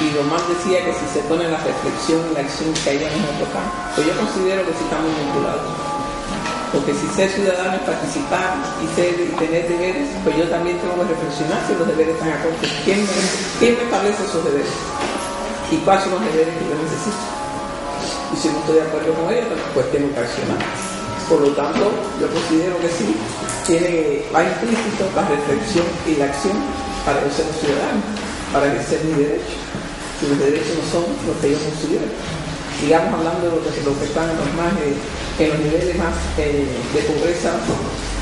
Y Román decía que si se pone la reflexión y la acción que hay en nuestro campo, pues yo considero que sí estamos vinculados. Porque si ser ciudadano es participar y tener deberes, pues yo también tengo que reflexionar si los deberes están acordes. ¿Quién me establece esos deberes? ¿Y cuáles son los deberes que yo necesito? Y si no estoy de acuerdo con ellos, pues tengo que accionar. Por lo tanto, yo considero que sí, va implícito la reflexión y la acción para yo ser un ciudadano, para ejercer mis derechos. Y los derechos no son los que yo considero. Digamos, hablando de lo que están en los niveles más de pobreza,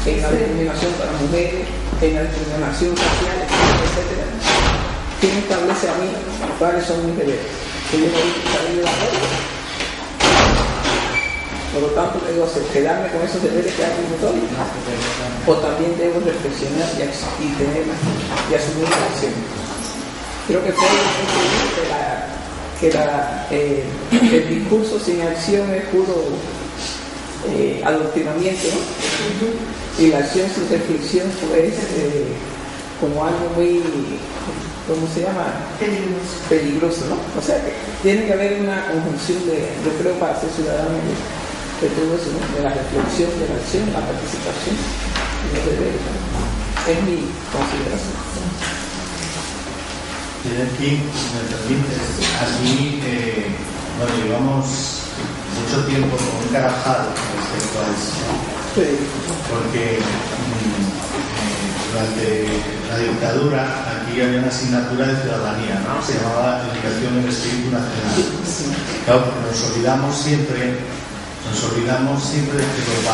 en la discriminación para mujeres, en la discriminación social, etc. ¿Quién establece a mí cuáles son mis deberes? Que yo no voy a salir de la ley. Por lo tanto, debo quedarme con esos deberes que hago todos, o también debo reflexionar y asumir la acción. Creo que fue el discurso sin acción es puro adoctrinamiento, ¿no? Y la acción sin reflexión pues, como algo muy, ¿cómo se llama? Peligroso, ¿no? O sea que tiene que haber una conjunción yo creo, para ser ciudadano de todo eso, ¿no? De la reflexión, de la acción, la participación y los deberes. Es mi consideración. Aquí, me permites, aquí, bueno, llevamos mucho tiempo con Carajal respecto a eso, ¿no? Sí. Porque durante la dictadura aquí había una asignatura de ciudadanía, ¿no? Se llamaba Educación en el Espíritu Nacional. Claro, porque nos olvidamos siempre de que los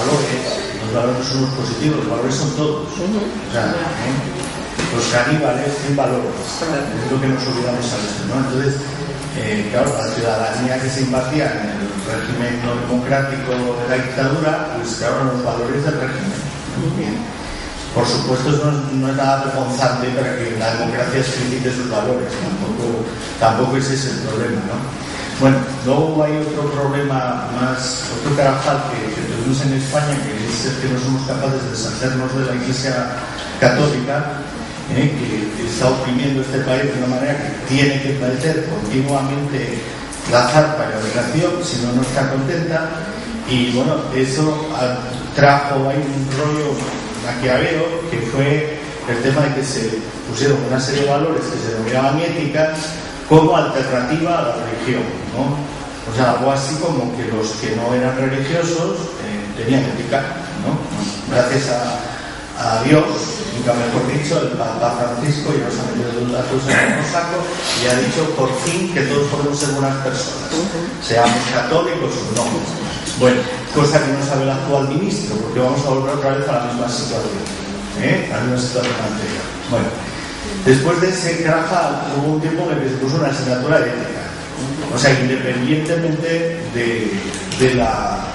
valores son los positivos, los valores son todos. O sea, los caníbales tienen valores, es lo que nos olvidamos a veces, ¿no? Entonces, claro, la ciudadanía que se impartía en el régimen no democrático de la dictadura, pues claro, los valores del régimen. Bien. Por supuesto, no es nada vergonzante para que la democracia explicite sus valores, tampoco ese es el problema, ¿no? Bueno, luego hay otro problema más, otro Carajal que tuvimos en España, que es el que no somos capaces de deshacernos de la Iglesia Católica, que está oprimiendo este país de una manera que tiene que meter continuamente la zarpa y la obligación, si no está contenta, y bueno, eso trajo ahí un rollo maquiavelo, que fue el tema de que se pusieron una serie de valores que se denominaban éticas como alternativa a la religión, ¿no? O sea, algo así como que los que no eran religiosos tenían ética, ¿no? Gracias a Dios, nunca mejor dicho, el Papa Francisco ya nos ha metido las cosas en un saco y ha dicho por fin que todos podemos ser buenas personas, seamos católicos o no. Bueno, cosa que no sabe el actual ministro, porque vamos a volver otra vez a la misma situación, a la misma situación anterior. Bueno, después de ese Carajal hubo un tiempo en el que se puso una asignatura de ética, o sea, independientemente de la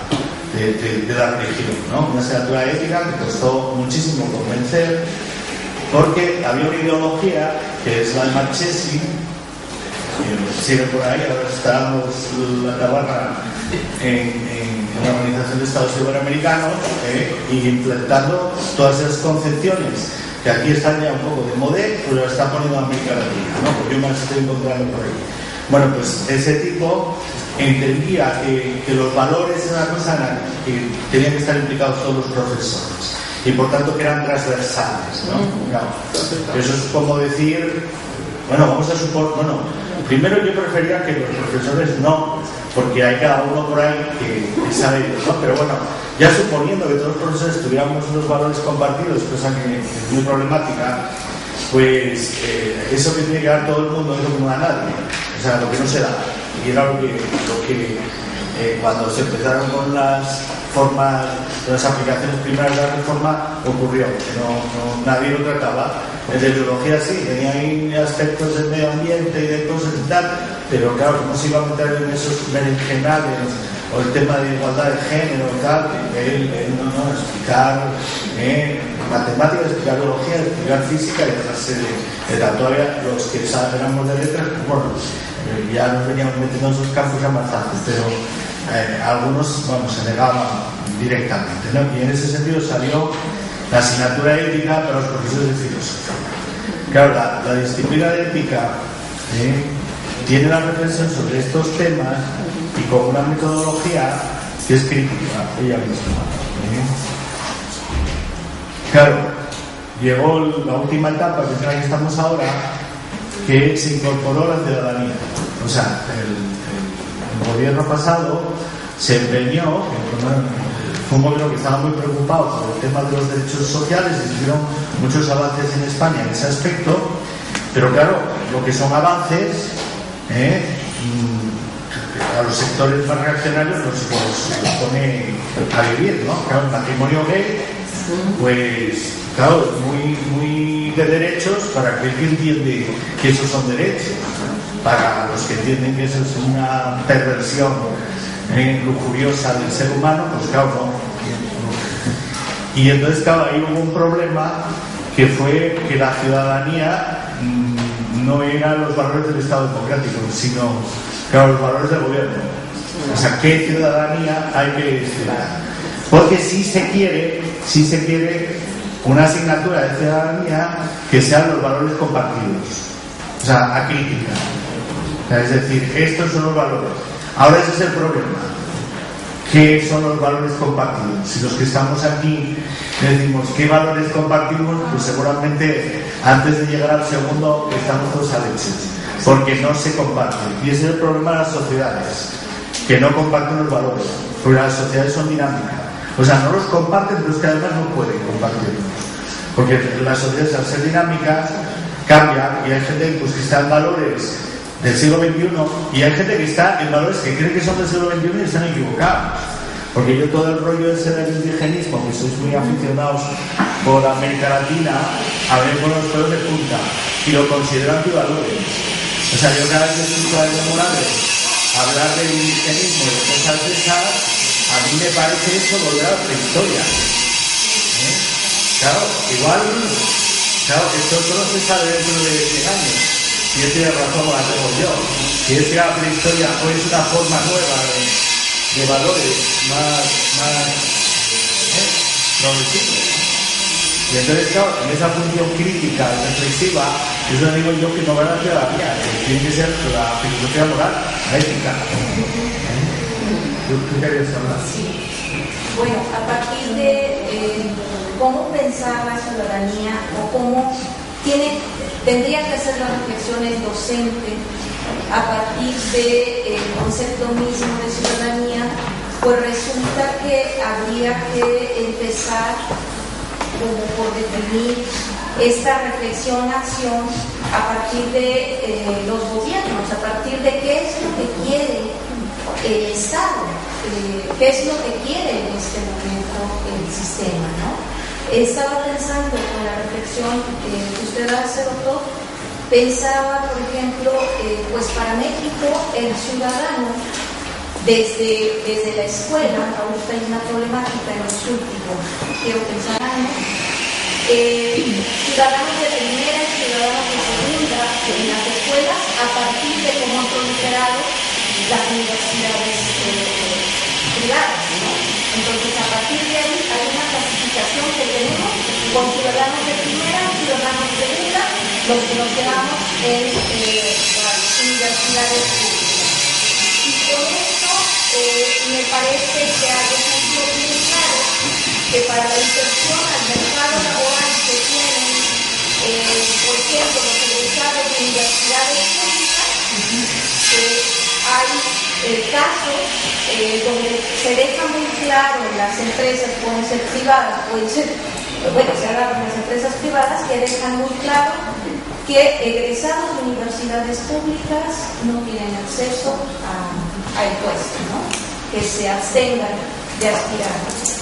religión, ¿no? Una asignatura de ética que costó muchísimo convencer, porque había una ideología que es la de Marchesi, sigue por ahí, ahora estábamos la tabarra en la Organización de Estados Iberoamericanos y implementando todas esas concepciones que aquí están ya un poco de moda, pero lo está poniendo América Latina, ¿no? Porque yo me las estoy encontrando por ahí. Bueno, pues ese tipo entendía que los valores eran una cosa que tenían que estar implicados todos los profesores y por tanto que eran transversales, ¿no? Claro. Eso es como decir, bueno, vamos a suponer, bueno, primero yo prefería que los profesores no, porque hay cada uno por ahí que sabe, ¿no? Pero bueno, ya suponiendo que todos los profesores tuviéramos unos valores compartidos, cosa que es muy problemática, pues eso que tiene que dar todo el mundo es lo que no da nadie, o sea, lo que no se da. Y era lo que cuando se empezaron con las formas, las aplicaciones primeras de la reforma, ocurrió, que nadie lo trataba. En la ideología sí, tenía ahí aspectos del medio ambiente y de cosas y tal, pero claro, ¿cómo se iba a meter en esos berenjenales o el tema de igualdad de género y tal? No, explicar matemáticas, explicar biología, explicar física y dejarse de tal. Todavía los que éramos de letras, bueno, ya nos veníamos metiendo en esos campos ya más fáciles, pero algunos, bueno, se negaban directamente, ¿no? Y en ese sentido salió la asignatura de ética para los profesores de filosofía. Claro, la disciplina de ética tiene la reflexión sobre estos temas y con una metodología que es crítica ella misma. Claro, llegó la última etapa, que es la que estamos ahora, que se incorporó la ciudadanía. O sea, el gobierno pasado se empeñó, fue un gobierno que estaba muy preocupado por el tema de los derechos sociales y hicieron muchos avances en España en ese aspecto, pero claro, lo que son avances a los sectores más reaccionarios no se los pone a vivir, ¿no? Claro, el matrimonio gay, pues claro, muy de derechos para aquel que entiende que esos son derechos, para los que entienden que eso es una perversión lujuriosa del ser humano, pues claro, no. Y entonces, claro, ahí hubo un problema que fue que la ciudadanía no eran los valores del Estado democrático, sino, claro, los valores del gobierno. O sea, ¿qué ciudadanía hay que estudiar? Porque si se quiere una asignatura de ciudadanía que sean los valores compartidos, o sea, acrítica. O sea, es decir, estos son los valores. Ahora ese es el problema. ¿Qué son los valores compartidos? Si los que estamos aquí decimos qué valores compartimos, pues seguramente antes de llegar al segundo estamos todos a leches, porque no se comparten. Y ese es el problema de las sociedades, que no comparten los valores, porque las sociedades son dinámicas. O sea, no los comparten, pero es que además no pueden compartirlos. Porque las sociedades, al ser dinámicas, cambian, y hay gente pues, que está en valores del siglo XXI, y hay gente que está en valores que creen que son del siglo XXI y están equivocados. Porque yo todo el rollo ese del indigenismo, que sois muy aficionados por América Latina, a ver con los pelos de punta, y lo considero antivalores. O sea, yo cada vez que escucho a Evo Morales hablar del indigenismo y de cosas de esas, a mí me parece eso volver a la prehistoria. Claro, igual, esto no se sabe dentro de 100 años. Si yo tiene razón, la tengo yo. Si es que la prehistoria hoy es una forma nueva de valores más progresivos. Y entonces, claro, en esa función crítica y reflexiva, eso digo yo que no va a la ciudadanía, tiene que ser la filosofía moral, la ética. ¿Tú querías hablar? Sí. Bueno, a partir de cómo pensar la ciudadanía o cómo tendría que hacer la reflexión el docente a partir del concepto mismo de ciudadanía, pues resulta que habría que empezar como por definir esta reflexión-acción a partir de los gobiernos, a partir de qué es lo que quiere el Estado, qué es lo que quiere en este momento el sistema, ¿no? Estaba pensando con la reflexión que usted hace, doctor, pensaba, por ejemplo, pues para México el ciudadano desde la escuela, ahorita hay una problemática en los últimos, quiero pensar años, ciudadanos de primera y ciudadanos de segunda en las escuelas a partir de cómo han proliferado las universidades privadas, ¿no? Entonces, a partir de ahí hay una clasificación que tenemos con ciudadanos de primera y ciudadanos de segunda, los que nos quedamos en las universidades públicas. Y con esto me parece que hay ejemplos muy claros que para la inserción al mercado laboral que tienen, por ejemplo, los egresados de universidades públicas, hay casos donde se deja muy claro en las empresas, pueden ser privadas, pueden ser, bueno, se agarran las empresas privadas que dejan muy claro que egresados de universidades públicas no tienen acceso al puesto, ¿no? Que se abstengan de aspirar.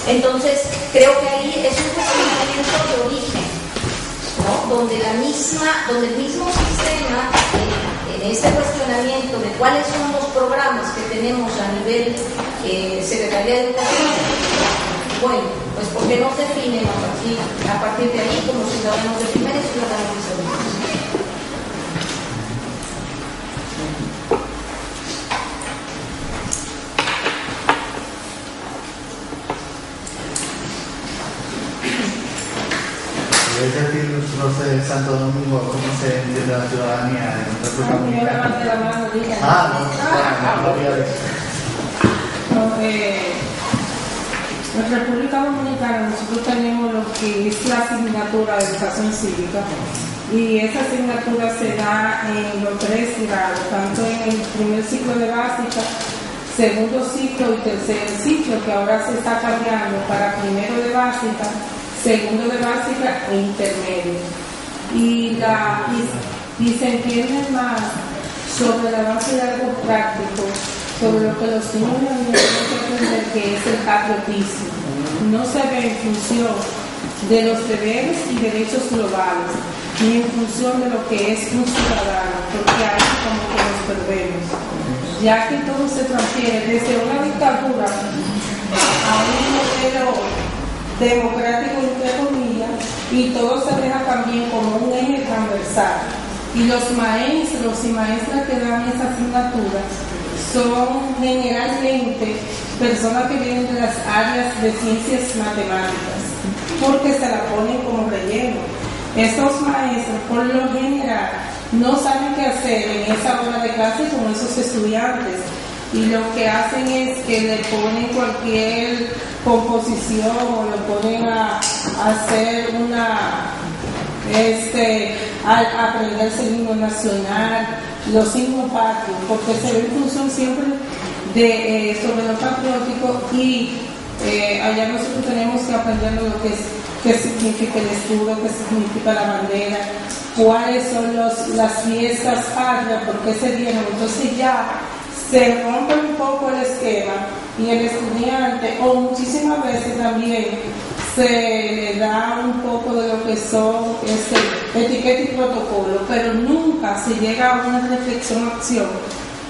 Entonces, creo que ahí es un cuestionamiento de origen, ¿no? Donde el mismo sistema, en este cuestionamiento de cuáles son los programas que tenemos a nivel Secretaría de Educación, bueno, pues ¿por qué no se definen a partir de ahí como ciudadanos de primera y ciudadanos de segunda? ¿Podéis decirnos los de Santo Domingo cómo se entiende la ciudadanía en nuestra República Dominicana? No había visto. En República Dominicana nosotros tenemos lo que es la asignatura de educación cívica y esa asignatura se da en los 3 grados, tanto en el primer ciclo de básica, segundo ciclo y tercer ciclo, que ahora se está cambiando para primero de básica, segundo de básica e intermedio. Y se entiende más sobre la base de algo práctico, sobre lo que los niños tienen que aprender, que es el patriotismo. No se ve en función de los deberes y derechos globales, ni en función de lo que es un ciudadano, porque ahí como que nos perdemos, ya que todo se transfiere desde una dictadura a un modelo democrático, entre comillas, y todo se deja también como un eje transversal. Y los maestros y maestras que dan esa asignatura son generalmente personas que vienen de las áreas de ciencias matemáticas, porque se la ponen como relleno. Estos maestros, por lo general, no saben qué hacer en esa hora de clase con esos estudiantes, y lo que hacen es que le ponen cualquier composición o le ponen a hacer a aprenderse el himno nacional, los himnos patrios, porque se ve en función siempre sobre lo patriótico y allá nosotros tenemos que aprender lo que es, qué significa el escudo, qué significa la bandera, cuáles son las fiestas patrias, por qué se dieron. Entonces ya se rompe un poco el esquema y el estudiante, o muchísimas veces también, se le da un poco de lo que son etiqueta y protocolo, pero nunca se llega a una reflexión-acción,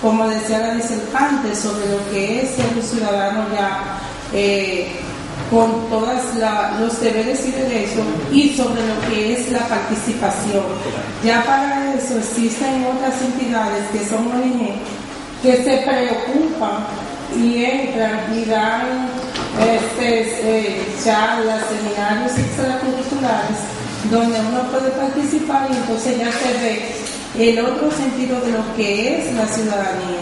como decía la disertante, sobre lo que es ser un ciudadano ya con todos los deberes y derechos, y sobre lo que es la participación. Ya para eso existen otras entidades que son ONG que se preocupan y entran y dan charlas, seminarios extracurriculares donde uno puede participar, y entonces ya se ve el otro sentido de lo que es la ciudadanía.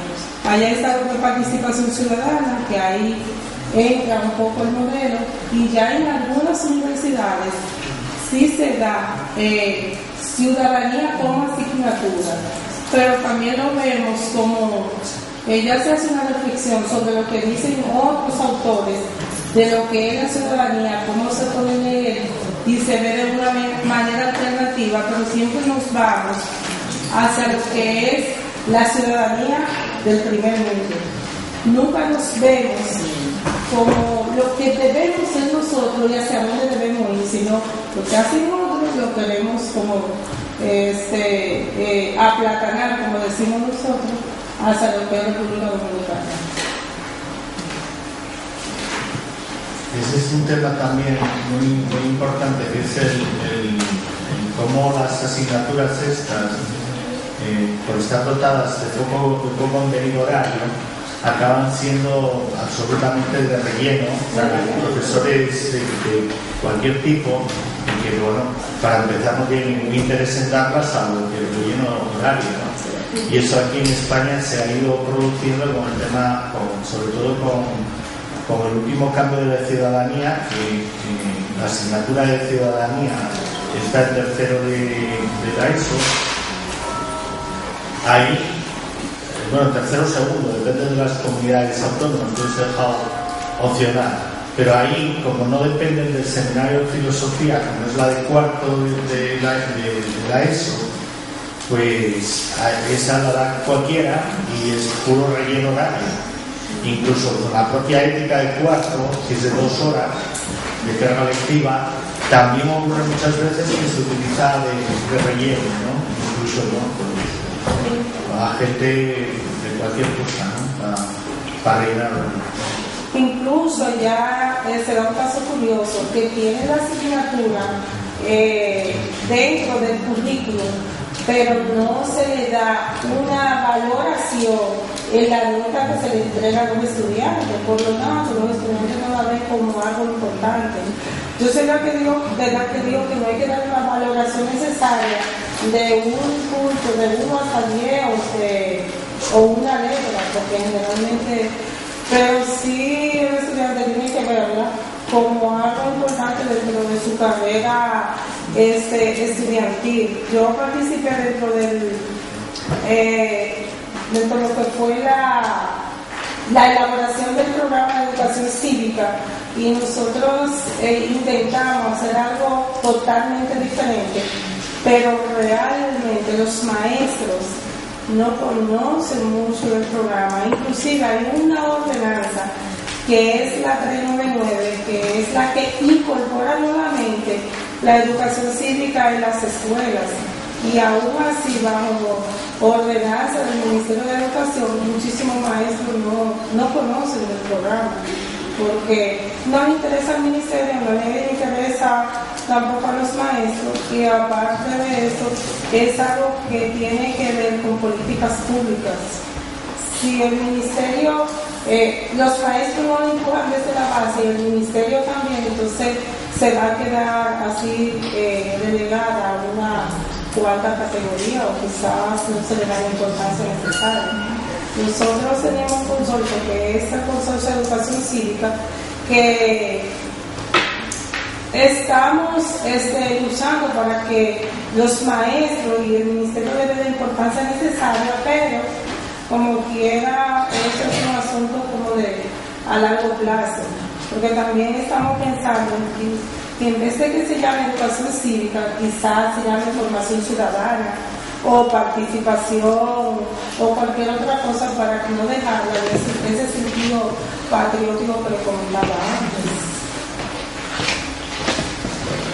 Allá está la participación ciudadana, que ahí entra un poco el modelo, y ya en algunas universidades sí se da ciudadanía como asignatura, pero también lo vemos como ya se hace una reflexión sobre lo que dicen otros autores de lo que es la ciudadanía, cómo se puede leer y se ve de una manera alternativa, pero siempre nos vamos hacia lo que es la ciudadanía del primer mundo. Nunca nos vemos como lo que debemos ser nosotros y hacia dónde debemos ir, sino lo que hacen otros lo queremos como aplatanar, como decimos nosotros, hacia lo que es la República Dominicana. Ese es un tema también muy importante, que es el cómo las asignaturas estas, por estar dotadas de poco contenido horario, acaban siendo absolutamente de relleno. Profesores de cualquier tipo, y que, bueno, para empezar no tienen ningún interés en darlas, salvo que el relleno horario, ¿no? Y eso aquí en España se ha ido produciendo con el tema, sobre todo con el último cambio de la ciudadanía, que la asignatura de ciudadanía está en tercero de la ESO. Ahí, bueno, tercero o segundo, depende de las comunidades autónomas, entonces dejado opcional. Pero ahí, como no dependen del seminario de filosofía, como es la de cuarto de la ESO, pues esa la da cualquiera y es puro relleno horario. Incluso con la propia ética de cuarto, que es de 2 horas de carga lectiva, también ocurre muchas veces que se utiliza de relleno, ¿no? Incluso, ¿no? Pues, a gente de cualquier cosa, ¿no? Para rellenarlo. Incluso ya se da un caso curioso, que tiene la asignatura dentro del currículum, pero no se le da una valoración en la nota que se le entrega a los estudiantes. Por lo tanto, los estudiantes no la ven como algo importante. Yo sé lo que digo, que no hay que dar la valoración necesaria de un punto de 1 hasta 10 o una letra, porque generalmente, pero sí el estudiante tiene que verla como algo importante dentro de su carrera estudiantil. Yo participé dentro de lo que fue la elaboración del programa de educación cívica, y nosotros intentamos hacer algo totalmente diferente, pero realmente los maestros no conocen mucho del programa. Inclusive hay una ordenanza que es la 399, que es la que incorpora nuevamente la educación cívica en las escuelas, y aún así bajo ordenanza del Ministerio de Educación muchísimos maestros no conocen el programa, porque no le interesa al ministerio, no le interesa tampoco a los maestros, y aparte de eso es algo que tiene que ver con políticas públicas. Si el ministerio, los maestros no lo empujan desde la base y el ministerio también, entonces se va a quedar así relegada a una cuarta categoría, o quizás no se le da la importancia necesaria. Nosotros tenemos un consorcio, que es el Consorcio de Educación Cívica, que estamos luchando para que los maestros y el ministerio le den la importancia necesaria, pero como quiera, eso es un asunto como de a largo plazo, porque también estamos pensando que en vez de que se llame educación cívica, quizás se llame formación ciudadana o participación o cualquier otra cosa para que no dejarla de ese sentido patriótico que le comentaba antes.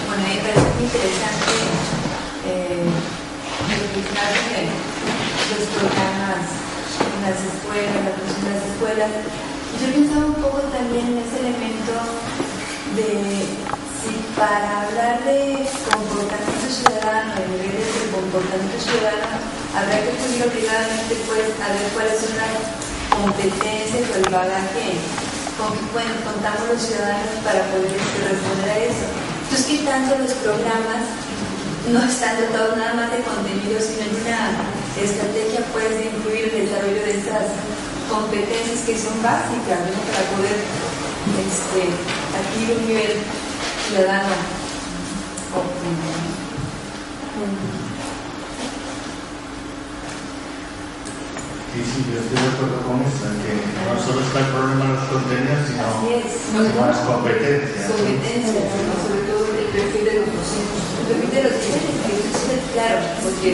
Bueno, me parece muy interesante los programas en las escuelas, la función de las escuelas. Yo pensaba un poco también en ese elemento de si para hablar de comportamiento ciudadano, de niveles de comportamiento ciudadano, habrá que acudir obligadamente pues a ver cuáles son las competencias o el bagaje con que contamos los ciudadanos para poder responder a eso. Entonces, ¿qué tanto los programas no están dotados nada más de contenido, sino en una estrategia pues de incluir el desarrollo de estas competencias que son básicas, ¿no? Para poder adquirir un nivel ciudadano óptimo. Sí, yo estoy de acuerdo con eso, en que no solo está el problema de los contenidos, sino las competencias. Competencias, ¿no? Sobre todo el perfil de los docentes. El perfil de los docentes, claro, porque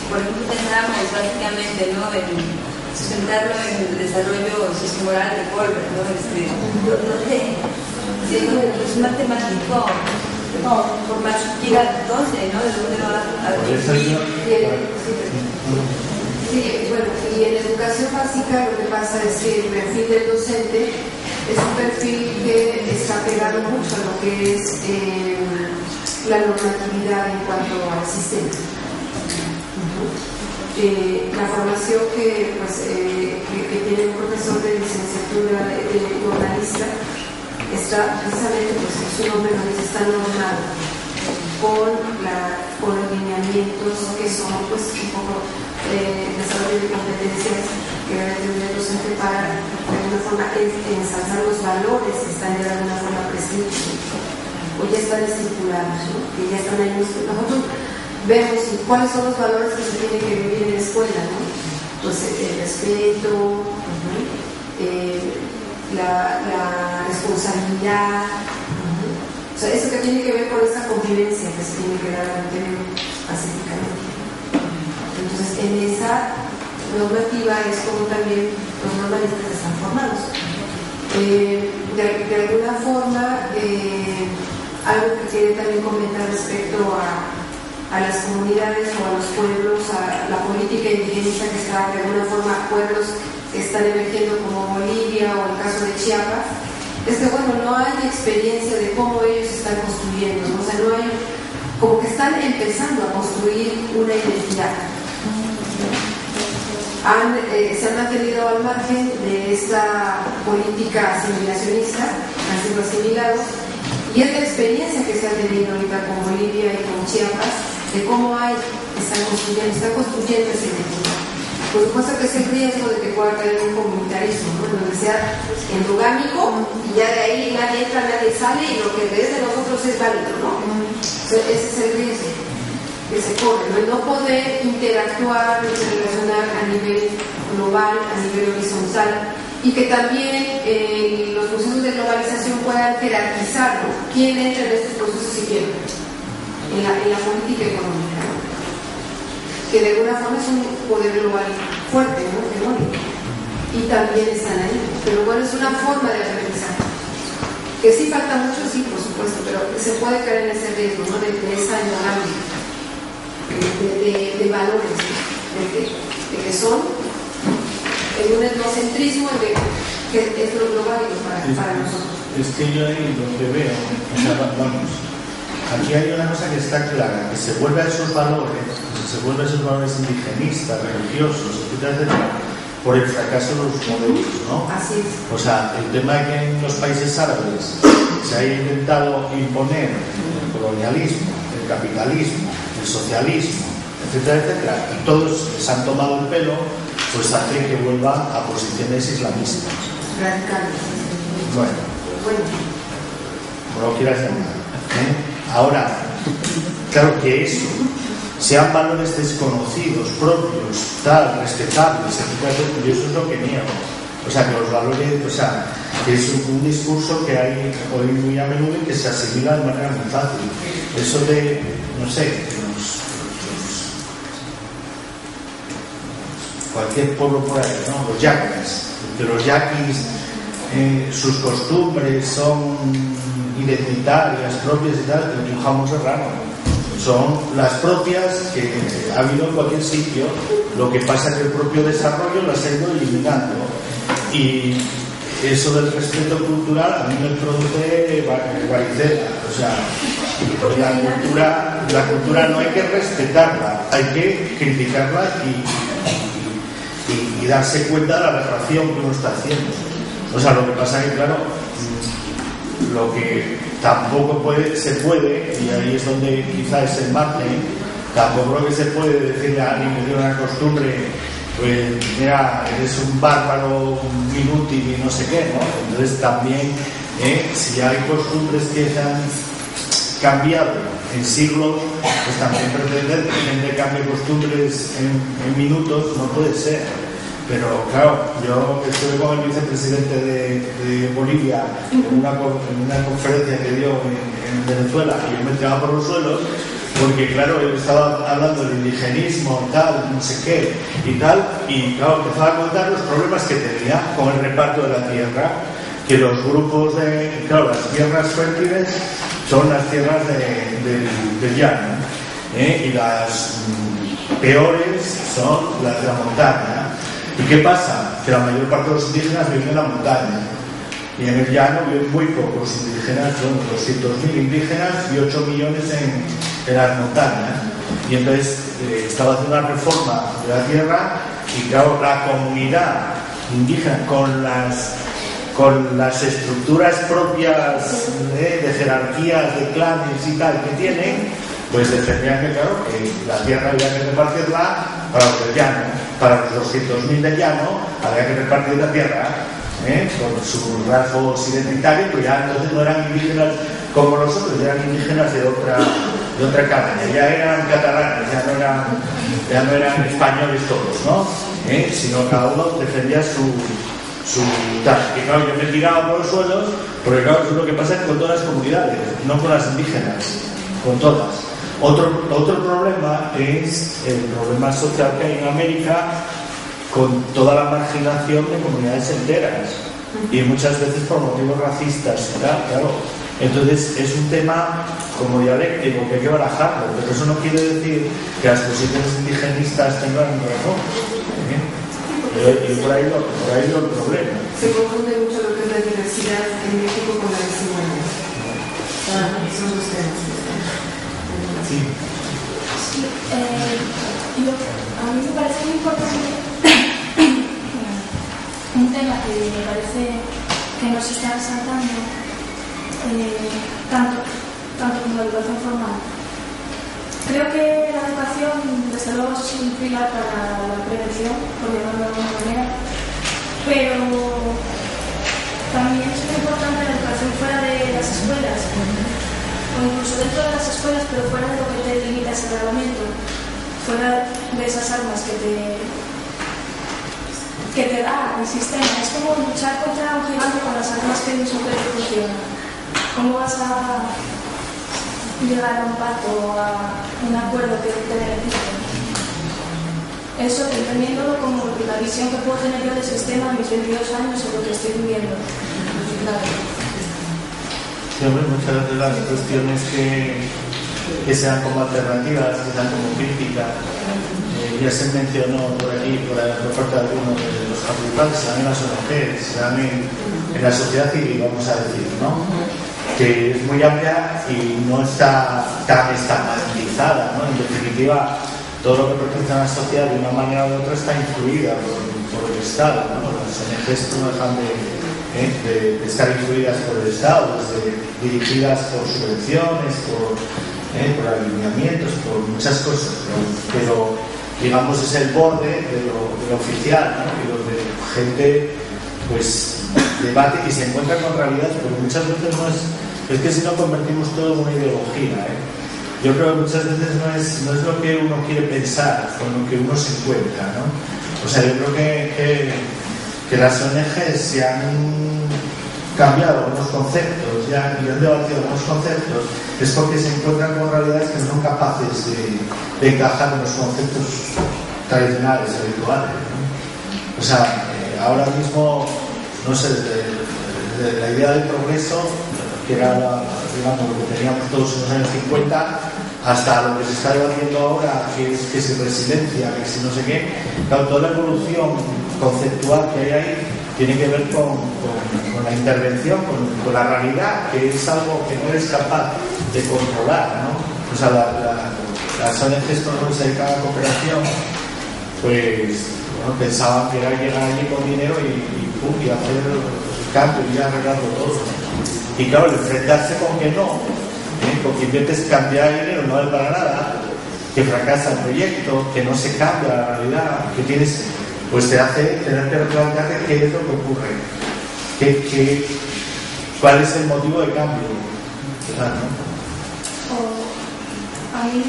por ejemplo pensábamos básicamente, ¿no?, en sustentarlo en el desarrollo sociomoral de Colbert, ¿no? Es matemático, por más que quiera, ¿dónde, no? ¿De dónde va a vivir? Sí, bueno, y en educación básica lo que pasa es que el perfil del docente es un perfil que está pegado mucho a lo que es la normatividad en cuanto al sistema. La formación que tiene un profesor de licenciatura de normalista está precisamente, pues su nombre lo dice, está normado con los lineamientos que son pues un poco desarrollo de competencias que debe tener el docente para de alguna forma ensalzar los valores que están de alguna forma prescritos o ya están estipulados, ¿no? Que ya están ahí. Nosotros vemos cuáles son los valores que se tienen que vivir en la escuela, ¿no? Pues el respeto, la responsabilidad, o sea, eso que tiene que ver con esa convivencia que se tiene que dar pacíficamente. Entonces, en esa normativa es como también los normalistas están formados. De alguna forma, algo que quiere también comentar respecto a las comunidades o a los pueblos, a la política indigenista que está de alguna forma, pueblos que están emergiendo como Bolivia o el caso de Chiapas, es que bueno, no hay experiencia de cómo ellos están construyendo, ¿no? O sea, no hay, como que están empezando a construir una identidad. Se han mantenido al margen de esta política asimilacionista, han sido asimilados, y es la experiencia que se ha tenido ahorita con Bolivia y con Chiapas, de cómo están construyendo esa identidad. Por supuesto que es el riesgo de que pueda caer un comunitarismo, ¿no? Donde sea endogámico y ya de ahí nadie entra, nadie sale y lo que es de nosotros es válido, ¿no? Entonces, ese es el riesgo que se corre, ¿no? No poder interactuar, relacionar a nivel global, a nivel horizontal, y que también los procesos de globalización puedan jerarquizar, ¿no? ¿Quién entra en estos procesos y quién? En la política económica, ¿no? Que de alguna forma es un poder global fuerte, ¿no? Hegemónico, y también están ahí, pero bueno, es una forma de aprendizaje que sí falta mucho, sí, por supuesto, pero se puede caer en ese riesgo, ¿no? De esa endogamia de valores, de que son en un etnocentrismo de que es lo global para nosotros. Es que yo ahí lo que veo, o sea, vamos, aquí hay una cosa que está clara, que se vuelve a esos valores indigenistas, religiosos, etcétera, por el fracaso de los modelos, ¿no? Así es. O sea, el tema de que en los países árabes se ha intentado imponer el colonialismo, el capitalismo, el socialismo, etcétera, etcétera, y todos les han tomado el pelo, pues hace que vuelvan a posiciones islamistas. Radicales. Bueno, como lo quieras llamar. Ahora, claro que eso sean valores desconocidos, propios, tal, respetables, y eso es lo que niego. O sea, que los valores, o sea, que es un discurso que hay hoy muy a menudo y que se asimila de manera muy fácil. Eso de, no sé, cualquier pueblo por ahí, ¿no? Los yaquis, que los yaquis, sus costumbres son identitarias, propias y tal, que un jamón serrano. Son las propias que ha habido en cualquier sitio, lo que pasa es que el propio desarrollo las ha ido eliminando. Y eso del respeto cultural a mí me produce varicela. O sea, la cultura no hay que respetarla, hay que criticarla y darse cuenta de la aberración que uno está haciendo. O sea, lo que pasa es que, claro, lo que tampoco se puede, y ahí es donde quizá es el margen, tampoco creo que se puede decirle a alguien que tiene una costumbre, pues mira, eres un bárbaro, un inútil y no sé qué, ¿no? Entonces también, si hay costumbres que se han cambiado en siglos, pues también pretender que gente cambie costumbres en minutos no puede ser. Pero claro, yo estuve con el vicepresidente de Bolivia en una conferencia que dio en Venezuela y yo me tiraba por los suelos porque claro, él estaba hablando del indigenismo, tal, no sé qué y tal, y claro, empezaba a contar los problemas que tenía con el reparto de la tierra, que los grupos claro, las tierras fértiles son las tierras del llano, y las peores son las de la montaña. ¿Y qué pasa? Que la mayor parte de los indígenas viven en la montaña y en el llano viven muy pocos indígenas, son 200.000 indígenas y 8 millones en las montañas. Y entonces estaba haciendo una reforma de la tierra y claro, la comunidad indígena con las estructuras propias de jerarquías, de clanes y tal que tienen, pues defendían que claro, que la tierra había que repartirla para los del llano, para los 200.000 del llano había que repartir la tierra con sus rasgos identitarios, pues ya entonces no eran indígenas como nosotros, ya eran indígenas de otra cabaña, ya eran catalanes, ya no eran españoles todos, ¿no? Sino cada uno defendía su tal. Y claro, yo me tiraba por los suelos, porque claro, eso es lo que pasa con todas las comunidades, no con las indígenas, con todas. Otro problema es el problema social que hay en América con toda la marginación de comunidades enteras y muchas veces por motivos racistas y tal, claro. Entonces es un tema como dialéctico que hay que barajarlo, pero eso no quiere decir que las posiciones indigenistas tengan razón. Y por ahí lo el problema. Se confunde mucho lo que es la diversidad en México con la desigualdad. Son los temas. Sí, a mí me parece muy importante un tema que me parece que nos está resaltando tanto como la educación formal. Creo que la educación, desde luego, es un pilar para la prevención, por llamarlo de alguna manera, pero también es muy importante la educación fuera de las escuelas, o incluso dentro de las escuelas, pero fuera de lo que te limita ese reglamento, fuera de esas armas que te da el sistema. Es como luchar contra un gigante con las armas que no funcionan. ¿Cómo vas a llegar a un pacto o a un acuerdo que te beneficie? Eso, entendiéndolo como la visión que puedo tener yo del sistema en mis 22 años o lo que estoy viviendo. Siempre muchas de las cuestiones que sean como alternativas, que sean como críticas, ya se mencionó por aquí, por parte de algunos de los participantes, también en las ONGs, también en la sociedad civil, vamos a decir, ¿no? Que es muy amplia y no está tan estandarizada, ¿no? En definitiva, todo lo que pertenece a la sociedad de una manera u otra está influida por el Estado, ¿no? Las ONGs no dejan de estar influidas por el Estado, dirigidas por subvenciones, por alineamientos, por muchas cosas, pero digamos es el borde de lo oficial, ¿no? Y donde gente pues debate y se encuentra con realidades, pero muchas veces no es que si no convertimos todo en una ideología, yo creo que muchas veces no es lo que uno quiere pensar, con lo que uno se encuentra, ¿no? O sea, yo creo que las ONGs se han cambiado algunos conceptos, ya han debatido algunos conceptos, es porque se encuentran con realidades que no son capaces de encajar en los conceptos tradicionales, habituales, ¿no? O sea, ahora mismo, no sé, la idea del progreso, que era digamos, lo que teníamos todos en los años 50, hasta lo que se está debatiendo ahora, que si resiliencia, que si no sé qué, claro, toda la evolución conceptual que hay ahí tiene que ver con la intervención, con la realidad, que es algo que no eres capaz de controlar, ¿no? O sea, las ONGs cuando se dedicaban a la cooperación, pues bueno, pensaban que era llegar allí con dinero y hacer el cambio y arreglarlo todo. Y claro, el enfrentarse con que no, con que intentes cambiar dinero no vale para nada, que fracasa el proyecto, que no se cambia la realidad, que tienes, pues te hace tener que replantearte qué es lo que ocurre, cuál es el motivo de cambio. Claro, ¿no? A mí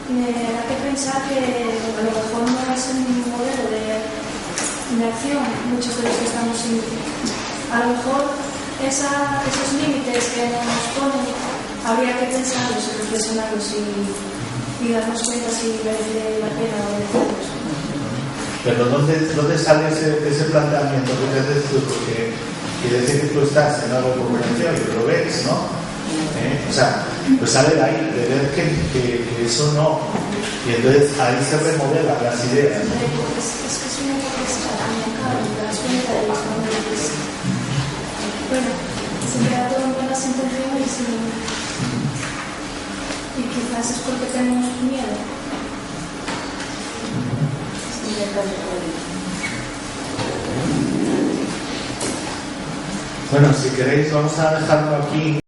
me da que pensar que a lo mejor no es un modelo de acción, muchos de los que estamos en. A lo mejor esos límites que nos ponen habría que pensarlos y reflexionarlos y darnos cuenta si merece la pena obedecerlos. Pero ¿dónde sale ese planteamiento que te haces tú? Porque quiere decir que tú estás en algo de cooperación y lo ves, ¿no? O sea, pues sale de ahí, de ver que eso no. Y entonces ahí se remodelan las ideas, ¿no? Es que es una cosa que te das cuenta de los momentos. Bueno, se queda todo en buenas intenciones y quizás es porque tenemos miedo. Bueno, si queréis vamos a dejarlo aquí.